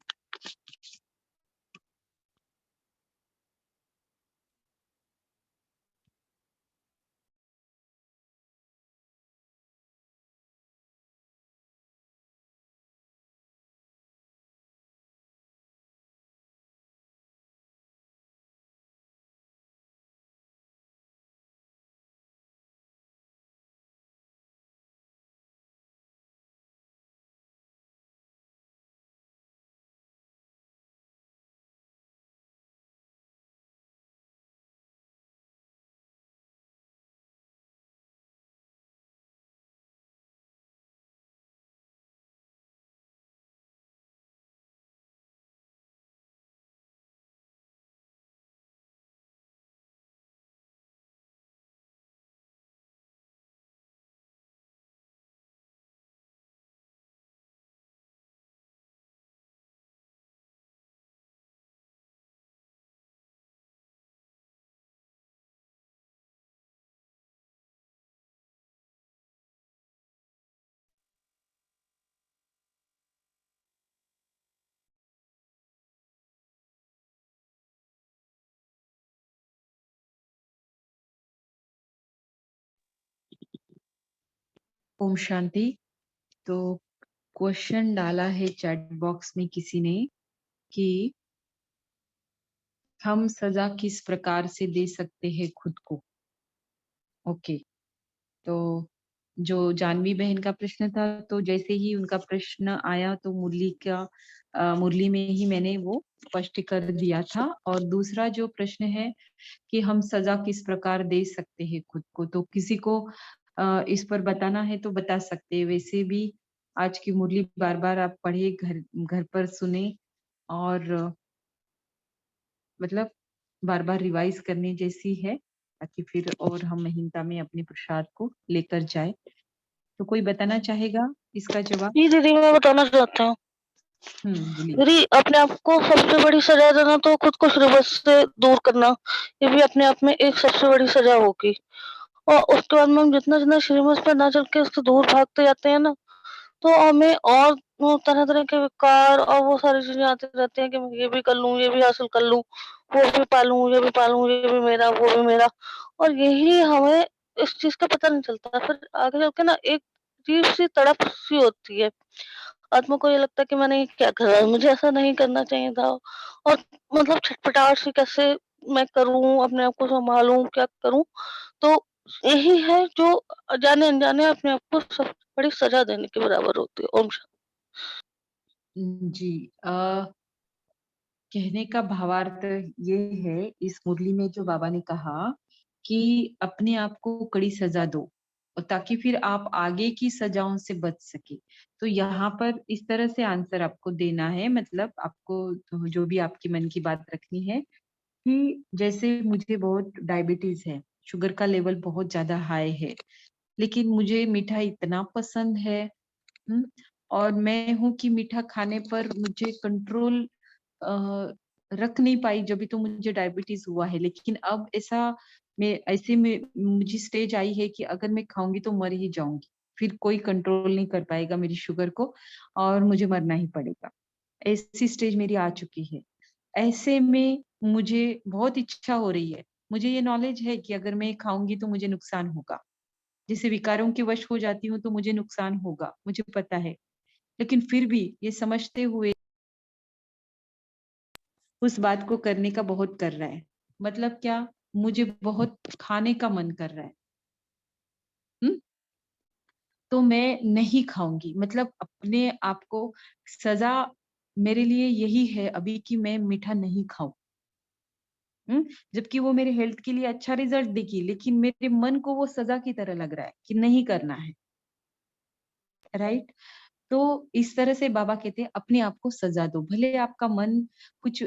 ओम शांति। तो क्वेश्चन डाला है चैट बॉक्स में किसी ने कि हम सजा किस प्रकार से दे सकते हैं खुद को। ओके, तो जो जानवी बहन का प्रश्न था, तो जैसे ही उनका प्रश्न आया तो मुरली में ही मैंने वो स्पष्ट कर दिया था। और दूसरा जो प्रश्न है कि हम सजा किस प्रकार दे सकते हैं खुद को, तो किसी को इस पर बताना है तो बता सकते हैं। वैसे भी आज की मुरली बार बार आप पढ़े, घर घर पर सुने, और मतलब बार बार रिवाइज करने जैसी है, ताकि फिर और हम महीनता में अपने प्रसाद को लेकर जाए। तो कोई बताना चाहेगा इसका जवाब? जी दीदी, मैं बताना चाहता हूँ। बोलिए। दीदी, अपने आप को सबसे बड़ी सजा देना तो खुद को श्रीवश से दूर करना, ये भी अपने आप में एक सबसे बड़ी सजा होगी। और उसके बाद में हम जितना जितना श्रीमत पे ना चल के उससे दूर भागते जाते हैं ना, तो हमें और वो तरह-तरह के विकार और वो सारी चीज़ें आती रहती हैं कि मैं ये भी कर लूँ, ये भी हासिल कर लूँ, वो भी पालूँ, ये भी पालूँ, ये भी मेरा, वो भी मेरा। और यही हमें इस चीज़ का पता नहीं चलता। फिर आगे चल के ना एक अजीब-सी तड़प-सी होती है। आत्मा को ये लगता है कि मैंने ये क्या करा? मुझे ऐसा नहीं करना चाहिए था। और मतलब छटपटाहट सी कैसे मैं करूँ, अपने आप को सँभालूँ, क्या करूँ? तो यही है जो जाने-अनजाने अपने आप को सबसे बड़ी सज़ा देने के बराबर होती है। ओम शांति। जी, कहने का भावार्थ ये है इस मुरली में जो बाबा ने कहा कि अपने आप को कड़ी सजा दो, और ताकि फिर आप आगे की सजाओं से बच सके। तो यहाँ पर इस तरह से आंसर आपको देना है, मतलब आपको तो जो भी आपकी मन की बात रखनी है कि जैसे मुझे बहुत डायबिटीज है, शुगर का लेवल बहुत ज्यादा हाई है, लेकिन मुझे मीठा इतना पसंद है। हम्म, और मैं हूँ कि मीठा खाने पर मुझे कंट्रोल रख नहीं पाई, जब भी तो मुझे डायबिटीज हुआ है। लेकिन अब ऐसे में मुझे स्टेज आई है कि अगर मैं खाऊंगी तो मर ही जाऊंगी, फिर कोई कंट्रोल नहीं कर पाएगा मेरी शुगर को, और मुझे मरना ही पड़ेगा। ऐसी स्टेज मेरी आ चुकी है। ऐसे में मुझे बहुत इच्छा हो रही है, मुझे ये नॉलेज है कि अगर मैं खाऊंगी तो मुझे नुकसान होगा, जैसे विकारों के वश हो जाती हूँ तो मुझे नुकसान होगा, मुझे पता है। लेकिन फिर भी ये समझते हुए उस बात को करने का बहुत कर रहा है। मतलब क्या, मुझे बहुत खाने का मन कर रहा है। हुँ? तो मैं नहीं खाऊंगी, मतलब अपने आप को सजा मेरे लिए यही है अभी कि मैं मीठा नहीं खाऊं। जबकि वो मेरे हेल्थ के लिए अच्छा रिजल्ट देगी, लेकिन मेरे मन को वो सजा की तरह लग रहा है कि नहीं करना है। राइट? तो इस तरह से बाबा कहते हैं अपने आप को सजा दो। भले आपका मन कुछ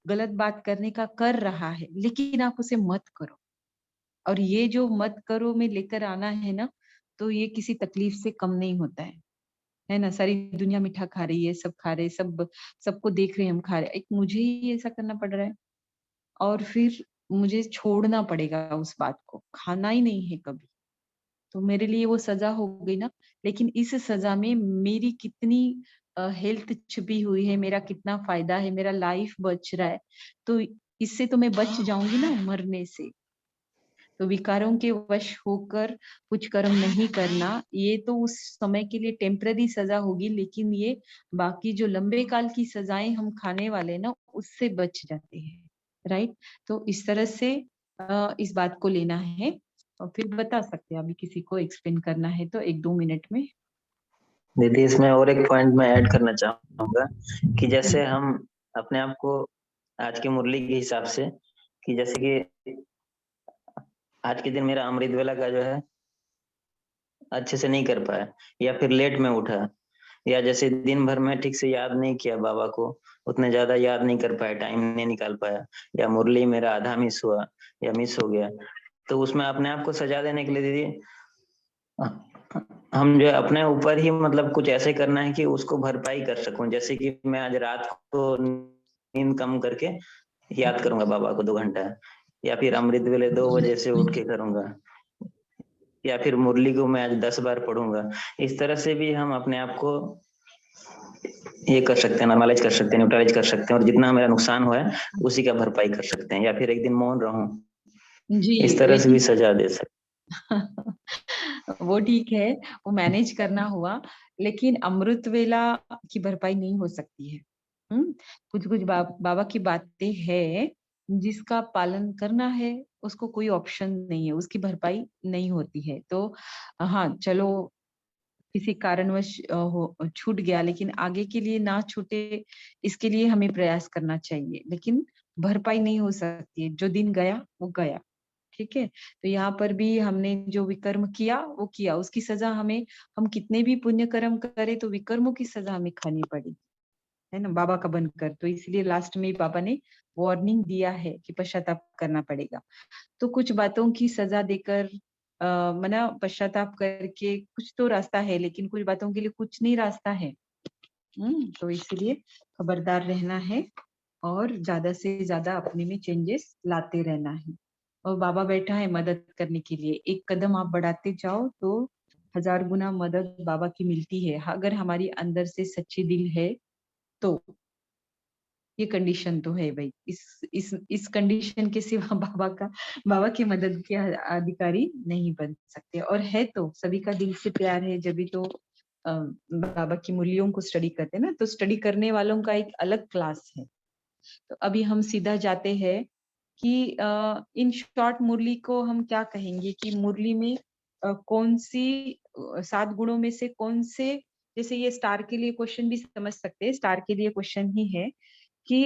गलत बात करने का कर रहा है, लेकिन आप उसे मत करो। और ये जो मत करो में लेकर आना है ना, तो ये किसी तकलीफ से कम नहीं होता है ना? सारी दुनिया मीठा खा रही है, सब खा रहे हैं, सबको देख रहे हैं हम खा रहे हैं, एक मुझे ही ऐसा करना पड़ रहा है, और फिर मुझे छोड़ना पड़ेगा उस बात को, खाना ही नहीं है कभी। तो मेरे लिए वो सजा हो गई ना। लेकिन इस सजा में मेरी कितनी हेल्थ छुपी हुई है, मेरा कितना फायदा है, मेरा लाइफ बच रहा है। तो इससे तो मैं बच जाऊंगी ना मरने से। तो विकारों के वश होकर कुछ कर्म नहीं करना, ये तो उस समय के लिए टेम्पररी सजा होगी, लेकिन ये बाकी जो लंबे काल की सजाएं हम खाने वाले ना, उससे बच जाते हैं। राइट? तो इस तरह से इस बात को लेना है, और फिर बता सकते हैं अभी किसी को एक्सप्लेन करना है तो 1-2 मिनट में। दीदी, इसमें और एक पॉइंट मैं ऐड करना चाहूंगा कि जैसे हम्म, हम अपने आप को आज की मुरली के हिसाब से, कि जैसे कि आज के दिन मेरा अमृत वेला का जो है अच्छे से नहीं कर पाया, या फिर लेट में उठा, या जैसे दिन भर में ठीक से याद नहीं किया बाबा को, उतने ज्यादा याद नहीं कर पाया, टाइम नहीं निकाल पाया, या मुरली मेरा आधा मिस हुआ या मिस हो गया, तो उसमें अपने आप को सजा देने के लिए दीदी हम जो है अपने ऊपर ही मतलब कुछ ऐसे करना है कि उसको भरपाई कर सकूं। जैसे कि मैं आज रात को नींद कम करके याद करूंगा बाबा को 2 घंटा, या फिर अमृत वेले 2 बजे से उठ के करूंगा, या फिर मुरली को मैं आज 10 बार पढ़ूंगा। इस तरह से भी हम अपने आप को ये कर सकते हैं, नॉर्मलाइज कर सकते हैं, न्यूट्रलाइज कर सकते हैं, और जितना मेरा नुकसान हुआ है उसी का भरपाई कर सकते हैं, या फिर एक दिन मौन रहूं। जी, इस तरह से भी लेकिन सजा दे सकते। वो ठीक है, वो मैनेज करना हुआ, लेकिन अमृत वेला की भरपाई नहीं हो सकती है। कुछ कुछ बाबा की बातें है जिसका पालन करना है, उसको कोई ऑप्शन नहीं है, उसकी भरपाई नहीं होती है। तो हाँ चलो, किसी कारणवश छूट गया, लेकिन आगे के लिए ना छूटे, इसके लिए हमें प्रयास करना चाहिए। लेकिन भरपाई नहीं हो सकती है, जो दिन गया वो गया। ठीक है, तो यहाँ पर भी हमने जो विकर्म किया वो किया, उसकी सजा हमें, हम कितने भी पुण्य कर्म करें तो विकर्मों की सजा हमें खानी पड़ेगी, है ना, बाबा का बनकर। तो इसलिए लास्ट में बाबा ने वार्निंग दिया है कि पश्चाताप करना पड़ेगा। तो कुछ बातों की सजा देकर मना पश्चाताप करके कुछ तो रास्ता है, लेकिन कुछ बातों के लिए कुछ नहीं रास्ता है। तो इसलिए खबरदार रहना है और ज्यादा से ज्यादा अपने में चेंजेस लाते रहना है। और बाबा बैठा है मदद करने के लिए, एक कदम आप बढ़ाते जाओ तो 1000 गुना मदद बाबा की मिलती है, अगर हमारी अंदर से सच्ची दिल है तो। ये कंडीशन तो है भाई, इस कंडीशन के सिवा बाबा की मदद के अधिकारी नहीं बन सकते। और है तो सभी का दिल से प्यार है, जब भी तो बाबा की मूल्यों को स्टडी करते हैं ना, तो स्टडी करने वालों का एक अलग क्लास है। तो अभी हम सीधा जाते हैं कि इन शॉर्ट मुरली को हम क्या कहेंगे कि मुरली में कौन सी 7 गुणों में से कौन से, जैसे ये स्टार के लिए क्वेश्चन भी समझ सकते हैं, स्टार के लिए क्वेश्चन ही है कि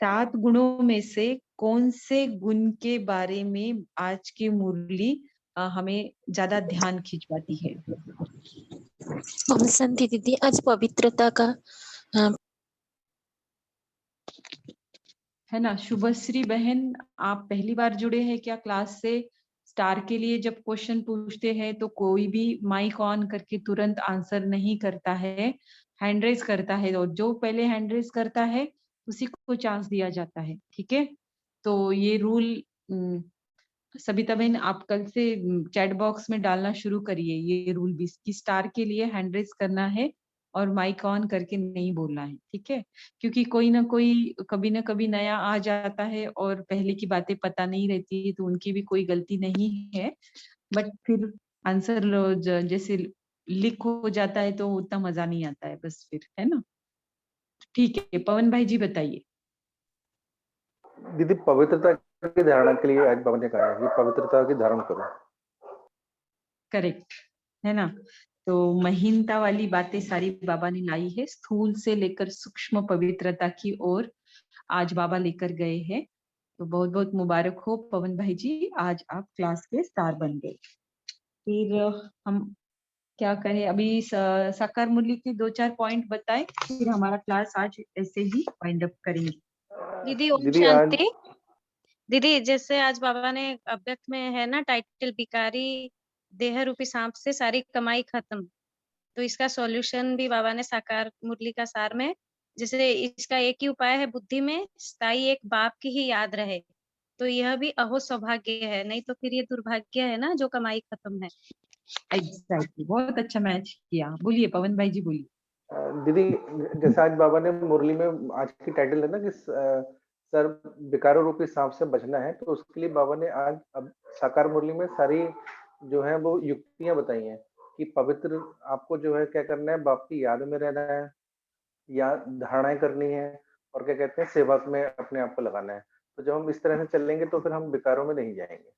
7 गुणों में से कौन से गुण के बारे में आज की मुरली हमें ज्यादा ध्यान खिंचवाती है। ओम शांति दीदी, आज पवित्रता का है ना। शुभश्री बहन, आप पहली बार जुड़े हैं क्या क्लास से? स्टार के लिए जब क्वेश्चन पूछते हैं तो कोई भी माइक ऑन करके तुरंत आंसर नहीं करता है, हैंड रेज करता है, और जो पहले हैंड रेज करता है उसी को चांस दिया जाता है। ठीक है, तो ये रूल सबिता बहन आप कल से चैट बॉक्स में डालना शुरू करिए, ये रूल भी कि स्टार के लिए हैंड रेज करना है और माइक ऑन करके नहीं बोलना है। ठीक है, क्योंकि कोई ना कोई कभी ना कभी नया आ जाता है और पहले की बातें पता नहीं रहती, तो उनकी भी कोई गलती नहीं है, बट फिर आंसर जैसे लिक हो जाता है तो उतना मजा नहीं आता है बस फिर, है ना। ठीक है, पवन भाई जी बताइए। दीदी, पवित्रता की धारणा के लिए आज बाबा ने कहा है कि पवित्रता की धारण करो। करेक्ट, है ना। तो महीनता वाली बातें सारी बाबा ने लाई है, स्थूल से लेकर सूक्ष्म पवित्रता की ओर आज बाबा लेकर गए हैं। तो बहुत बहुत मुबारक हो पवन भाई जी, आज आप क्लास के स्टार बन गए। फिर हम क्या करें, अभी साकार मुरली के 2-4 पॉइंट बताएं, फिर हमारा क्लास आज ऐसे ही वाइंड अप करेंगे। दीदी ओम दीदी आज शांति। दीदी जैसे आज बाबा ने अव्यक्त में है ना टाइटल, भिखारी देह रूपी सांप से सारी कमाई खत्म, तो इसका सॉल्यूशन भी बाबा ने साकार मुरली का सार में, जैसे इसका एक ही उपाय है, बुद्धि में स्थायी एक बाप की ही याद रहे, तो यह भी अहो सौभाग्य है, नहीं तो फिर ये दुर्भाग्य है ना जो कमाई खत्म है। एग्जैक्टली, बहुत अच्छा मैच किया। बोलिए पवन भाई जी, बोलिए। दीदी, जैसे आज बाबा ने मुरली में आज की टाइटल है ना कि सर विकारों रूपी सांप से बचना है, तो उसके लिए बाबा ने आज अब साकार मुरली में सारी जो है वो युक्तियां बताई हैं कि पवित्र आपको जो है क्या करना है, बाप की याद में रहना है, या धारणाएं करनी है, और क्या कहते हैं सेवा में अपने आप को लगाना है। तो जब हम इस तरह से चलेंगे तो फिर हम विकारों में नहीं जाएंगे।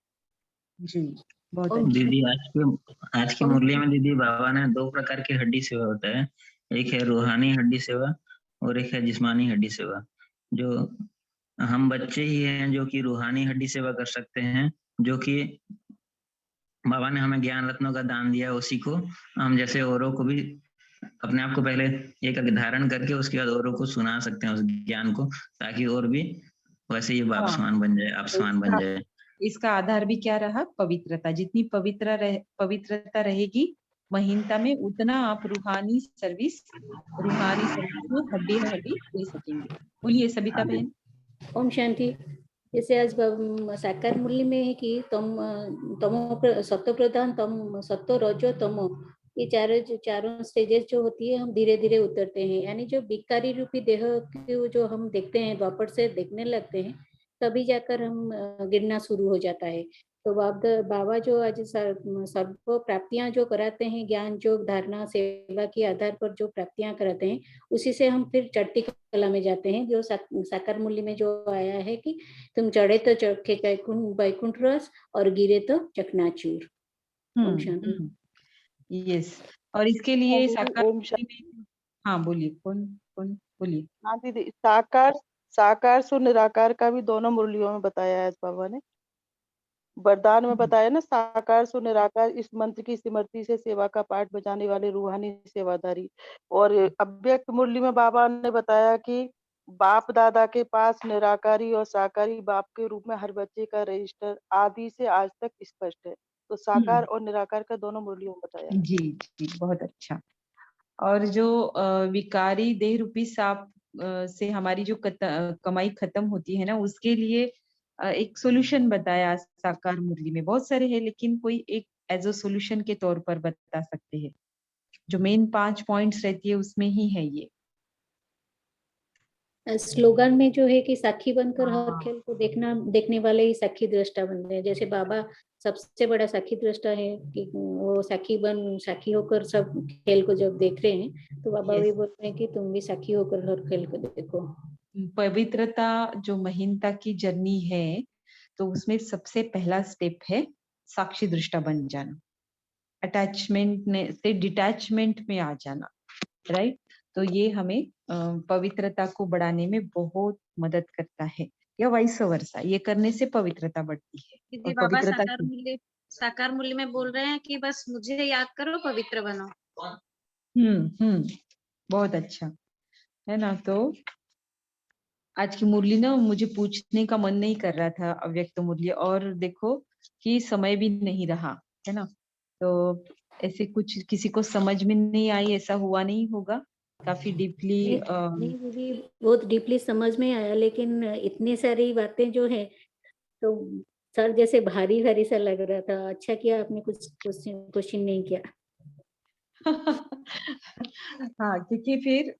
जी, बहुत ओम अच्छा। दीदी आज की ओम मुरली में दीदी बाबा ने 2 प्रकार की हड्डी सेवा होता है, एक है रूहानी हड्डी सेवा और एक है जिस्मानी हड्डी सेवा। जो हम बच्चे ही हैं जो कि रूहानी हड्डी सेवा कर सकते हैं, जो कि बाबा ने हमें ज्ञान रत्नों का दान दिया, उसी को हम जैसे औरों को भी अपने आप को पहले एक धारण करके उसके बाद औरों को सुना सकते हैं उस ज्ञान को, ताकि और भी वैसे ये बाप हाँ, समान बन जाए, आप तो समान बन जाए। इसका आधार भी क्या रहा? पवित्रता। जितनी पवित्रता रहेगी महीनता में, उतना आप रूहानी सर्विस में हड्डी हड्डी दे सकेंगे। बोलिए सबिता बहन। ओम शांति। जैसे आज साकार मूल्य में है कि सत्व प्रधान, तम सत्व, रजो, तमो, ये चारों स्टेजेस जो होती है हम धीरे धीरे उतरते हैं, यानी जो भिखारी रूपी देह को जो हम देखते हैं द्वापर से देखने लगते हैं, तभी जाकर हम गिरना शुरू हो जाता है। तो बाबा जो आज सर्व प्राप्तियां जो कराते हैं, ज्ञान योग धारणा सेवा के आधार पर जो प्राप्तियां कराते हैं, उसी से हम फिर चढ़ती कला में जाते हैं, जो साकार मूल्य में जो आया है कि तुम चढ़े तो चढ़े वैकुंठ रस और गिरे तो चकनाचूर। ओम शांति। यस। और इसके हाँ लिए दीदी, साकार ओम मूल्य में, हाँ बोलिए, कौन कौन बोलिए। हाँ दीदी, साकार सो निराकार का भी दोनों मुरलियों में बताया है बाबा ने। वरदान में बताया ना, साकार सो निराकार, इस मंत्र की स्मृति से सेवा का पाठ बजाने वाले रूहानी सेवादारी। और अव्यक्त मुरली में बाबा ने बताया कि बाप दादा के पास निराकारी और साकारी बाप के रूप में हर बच्चे का रजिस्टर आदि से आज तक स्पष्ट है। तो साकार और निराकार का दोनों मुरलियों में बताया है। जी जी, बहुत अच्छा। और जो विकारी देह रूपी सांप से हमारी जो कमाई खत्म होती है ना, उसके लिए एक सॉल्यूशन बताया साकार मुरली में। बहुत सारे हैं, लेकिन कोई एक एज अ सॉल्यूशन के तौर पर बता सकते हैं। जो मेन 5 पॉइंट्स रहती है उसमें ही है ये। स्लोगन में जो है कि साखी बनकर हर हाँ। खेल को देखने वाले ही साखी दृष्टा बन रहे हैं। जैसे बाबा सबसे बड़ा साखी दृष्टा है कि वो साखी होकर सब खेल को जब देख रहे हैं, तो बाबा Yes. भी बोल रहे हैं कि तुम भी साखी होकर हर खेल को देखो। पवित्रता जो महीनता की जर्नी है, तो उसमें सबसे पहला स्टेप है साक्षी दृष्टा बन जाना, अटैचमेंट से डिटैचमेंट में आ जाना, राइट। तो ये हमें पवित्रता को बढ़ाने में बहुत मदद करता है, या वाइस वर्सा। ये करने से पवित्रता बढ़ती है। दीदी, और बाबा पवित्रता साकार मूल्य में बोल रहे हैं कि बस मुझे याद करो, पवित्र बनो। बहुत अच्छा है ना। तो आज की मुरली ना मुझे पूछने का मन नहीं कर रहा था, अव्यक्त मुरली, और देखो कि समय भी नहीं रहा, है ना। तो ऐसे कुछ किसी को समझ में नहीं आई, ऐसा हुआ नहीं होगा। काफी डीपली नहीं दीदी, बहुत डीपली समझ में आया, लेकिन इतनी सारी बातें जो है तो सर जैसे भारी भारी सा लग रहा था। अच्छा किया आपने कुछ क्वेश्चन नहीं किया। हाँ, क्योंकि फिर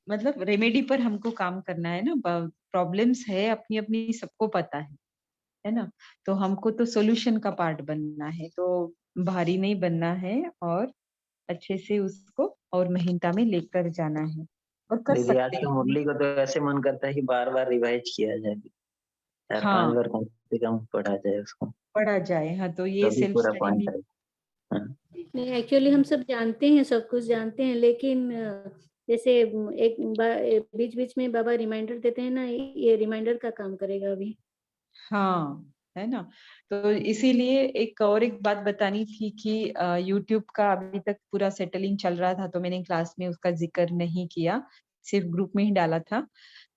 मतलब रेमेडी पर हमको काम करना है ना। प्रॉब्लम्स है अपनी अपनी, सबको पता है ना। तो हमको तो सॉल्यूशन का पार्ट बनना है, तो भारी नहीं बनना है, और अच्छे से उसको और महीनता में लेकर जाना है, और कर दीदी, आज सकते के हैं। मुरली को तो ऐसे मन करता है कि बार बार रिवाइज किया जाए, 4-5 हाँ, बार कम से कम पढ़ा जाए उसको, पढ़ा जाए। हाँ, तो ये तो भी सेल्फ पूरा स्टडी पॉइंट भी। है। हाँ। नहीं, एक्चुअली हम सब जानते हैं, सब कुछ जानते हैं, लेकिन जैसे एक बीच बीच में बाबा रिमाइंडर देते हैं ना, ये रिमाइंडर का काम करेगा अभी। हाँ, है ना। तो इसीलिए एक बात बतानी थी कि यूट्यूब का अभी तक पूरा सेटलिंग चल रहा था, तो मैंने क्लास में उसका जिक्र नहीं किया, सिर्फ ग्रुप में ही डाला था।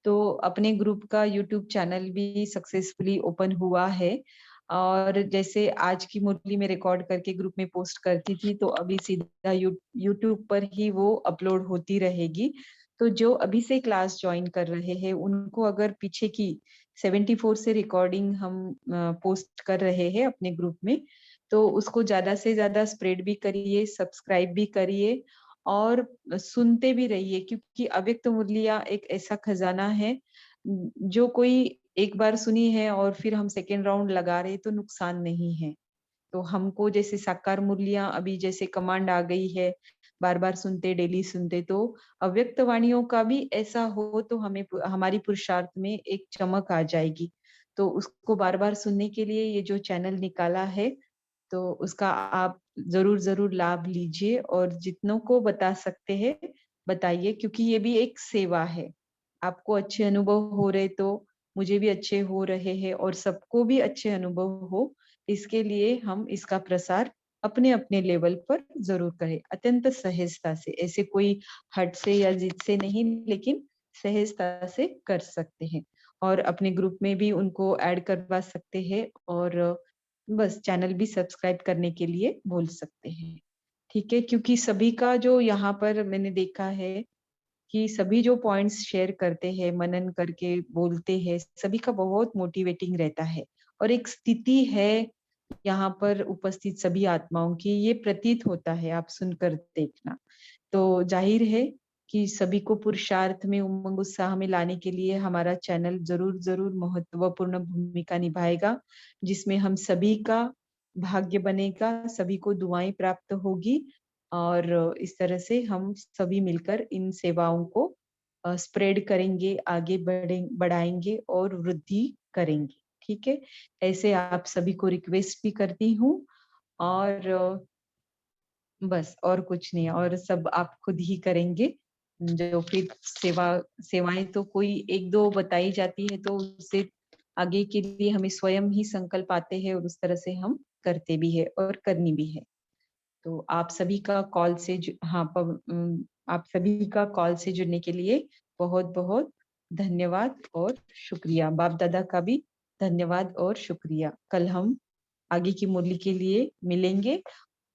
तो अपने ग्रुप का यूट्यूब चैनल भी सक्सेसफुली ओपन हुआ है, और जैसे आज की मुरली में रिकॉर्ड करके ग्रुप में पोस्ट करती थी, तो अभी सीधा यूट्यूब पर ही वो अपलोड होती रहेगी। तो जो अभी से क्लास ज्वाइन कर रहे हैं, उनको अगर पीछे की 74 से रिकॉर्डिंग हम पोस्ट कर रहे हैं अपने ग्रुप में, तो उसको ज्यादा से ज्यादा स्प्रेड भी करिए, सब्सक्राइब भी करिए, और सुनते भी रहिए, क्योंकि अव्यक्त मुरलियां एक ऐसा खजाना है जो कोई एक बार सुनी है और फिर हम सेकेंड राउंड लगा रहे, तो नुकसान नहीं है। तो हमको जैसे साकार मुरलियां अभी जैसे कमांड आ गई है, बार बार सुनते, डेली सुनते, तो अव्यक्त वाणियों का भी ऐसा हो तो हमें हमारी पुरुषार्थ में एक चमक आ जाएगी। तो उसको बार बार सुनने के लिए ये जो चैनल निकाला है, तो उसका आप जरूर जरूर लाभ लीजिए, और जितनों को बता सकते हैं बताइए, क्योंकि ये भी एक सेवा है। आपको अच्छे अनुभव हो रहे तो मुझे भी अच्छे हो रहे हैं, और सबको भी अच्छे अनुभव हो, इसके लिए हम इसका प्रसार अपने अपने लेवल पर जरूर करें, अत्यंत सहजता से। ऐसे कोई हट से या जिद से नहीं, लेकिन सहजता से कर सकते हैं, और अपने ग्रुप में भी उनको ऐड करवा सकते हैं, और बस चैनल भी सब्सक्राइब करने के लिए बोल सकते हैं। ठीक है, क्योंकि सभी का जो यहाँ पर मैंने देखा है कि सभी जो पॉइंट्स शेयर करते हैं, मनन करके बोलते हैं, सभी का बहुत मोटिवेटिंग रहता है, और एक स्थिति है यहाँ पर उपस्थित सभी आत्माओं की, ये प्रतीत होता है, आप सुनकर देखना। तो जाहिर है कि सभी को पुरुषार्थ में उमंग उत्साह में लाने के लिए हमारा चैनल जरूर जरूर महत्वपूर्ण भूमिका निभाएगा, जिसमें हम सभी का भाग्य बनेगा, सभी को दुआएं प्राप्त होगी और इस तरह से हम सभी मिलकर इन सेवाओं को स्प्रेड करेंगे, आगे बढ़ाएंगे और वृद्धि करेंगे। ठीक है, ऐसे आप सभी को रिक्वेस्ट भी करती हूँ और बस और कुछ नहीं, और सब आप खुद ही करेंगे। जो फिर सेवाएं तो कोई एक दो बताई जाती है, तो उससे आगे के लिए हमें स्वयं ही संकल्प आते हैं और उस तरह से हम करते भी है और करनी भी है। तो आप सभी का कॉल से आप सभी का कॉल से जुड़ने के लिए बहुत बहुत धन्यवाद और शुक्रिया। बाप दादा का भी धन्यवाद और शुक्रिया। कल हम आगे की मुरली के लिए मिलेंगे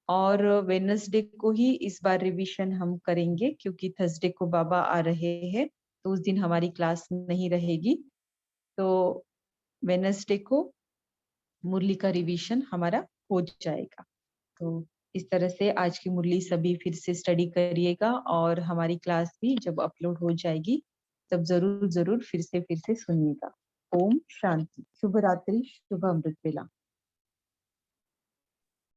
और वेडनेसडे को ही इस बार रिवीजन हम करेंगे, क्योंकि थर्सडे को बाबा आ रहे हैं, तो उस दिन हमारी क्लास नहीं रहेगी। तो वेडनेसडे को मुरली का रिवीजन हमारा हो जाएगा। तो इस तरह से आज की मुरली सभी फिर से स्टडी करिएगा और हमारी क्लास भी जब अपलोड हो जाएगी तब जरूर जरूर फिर से सुनिएगा। ओम शांति। शुभ रात्रि, शुभ अमृत वेला।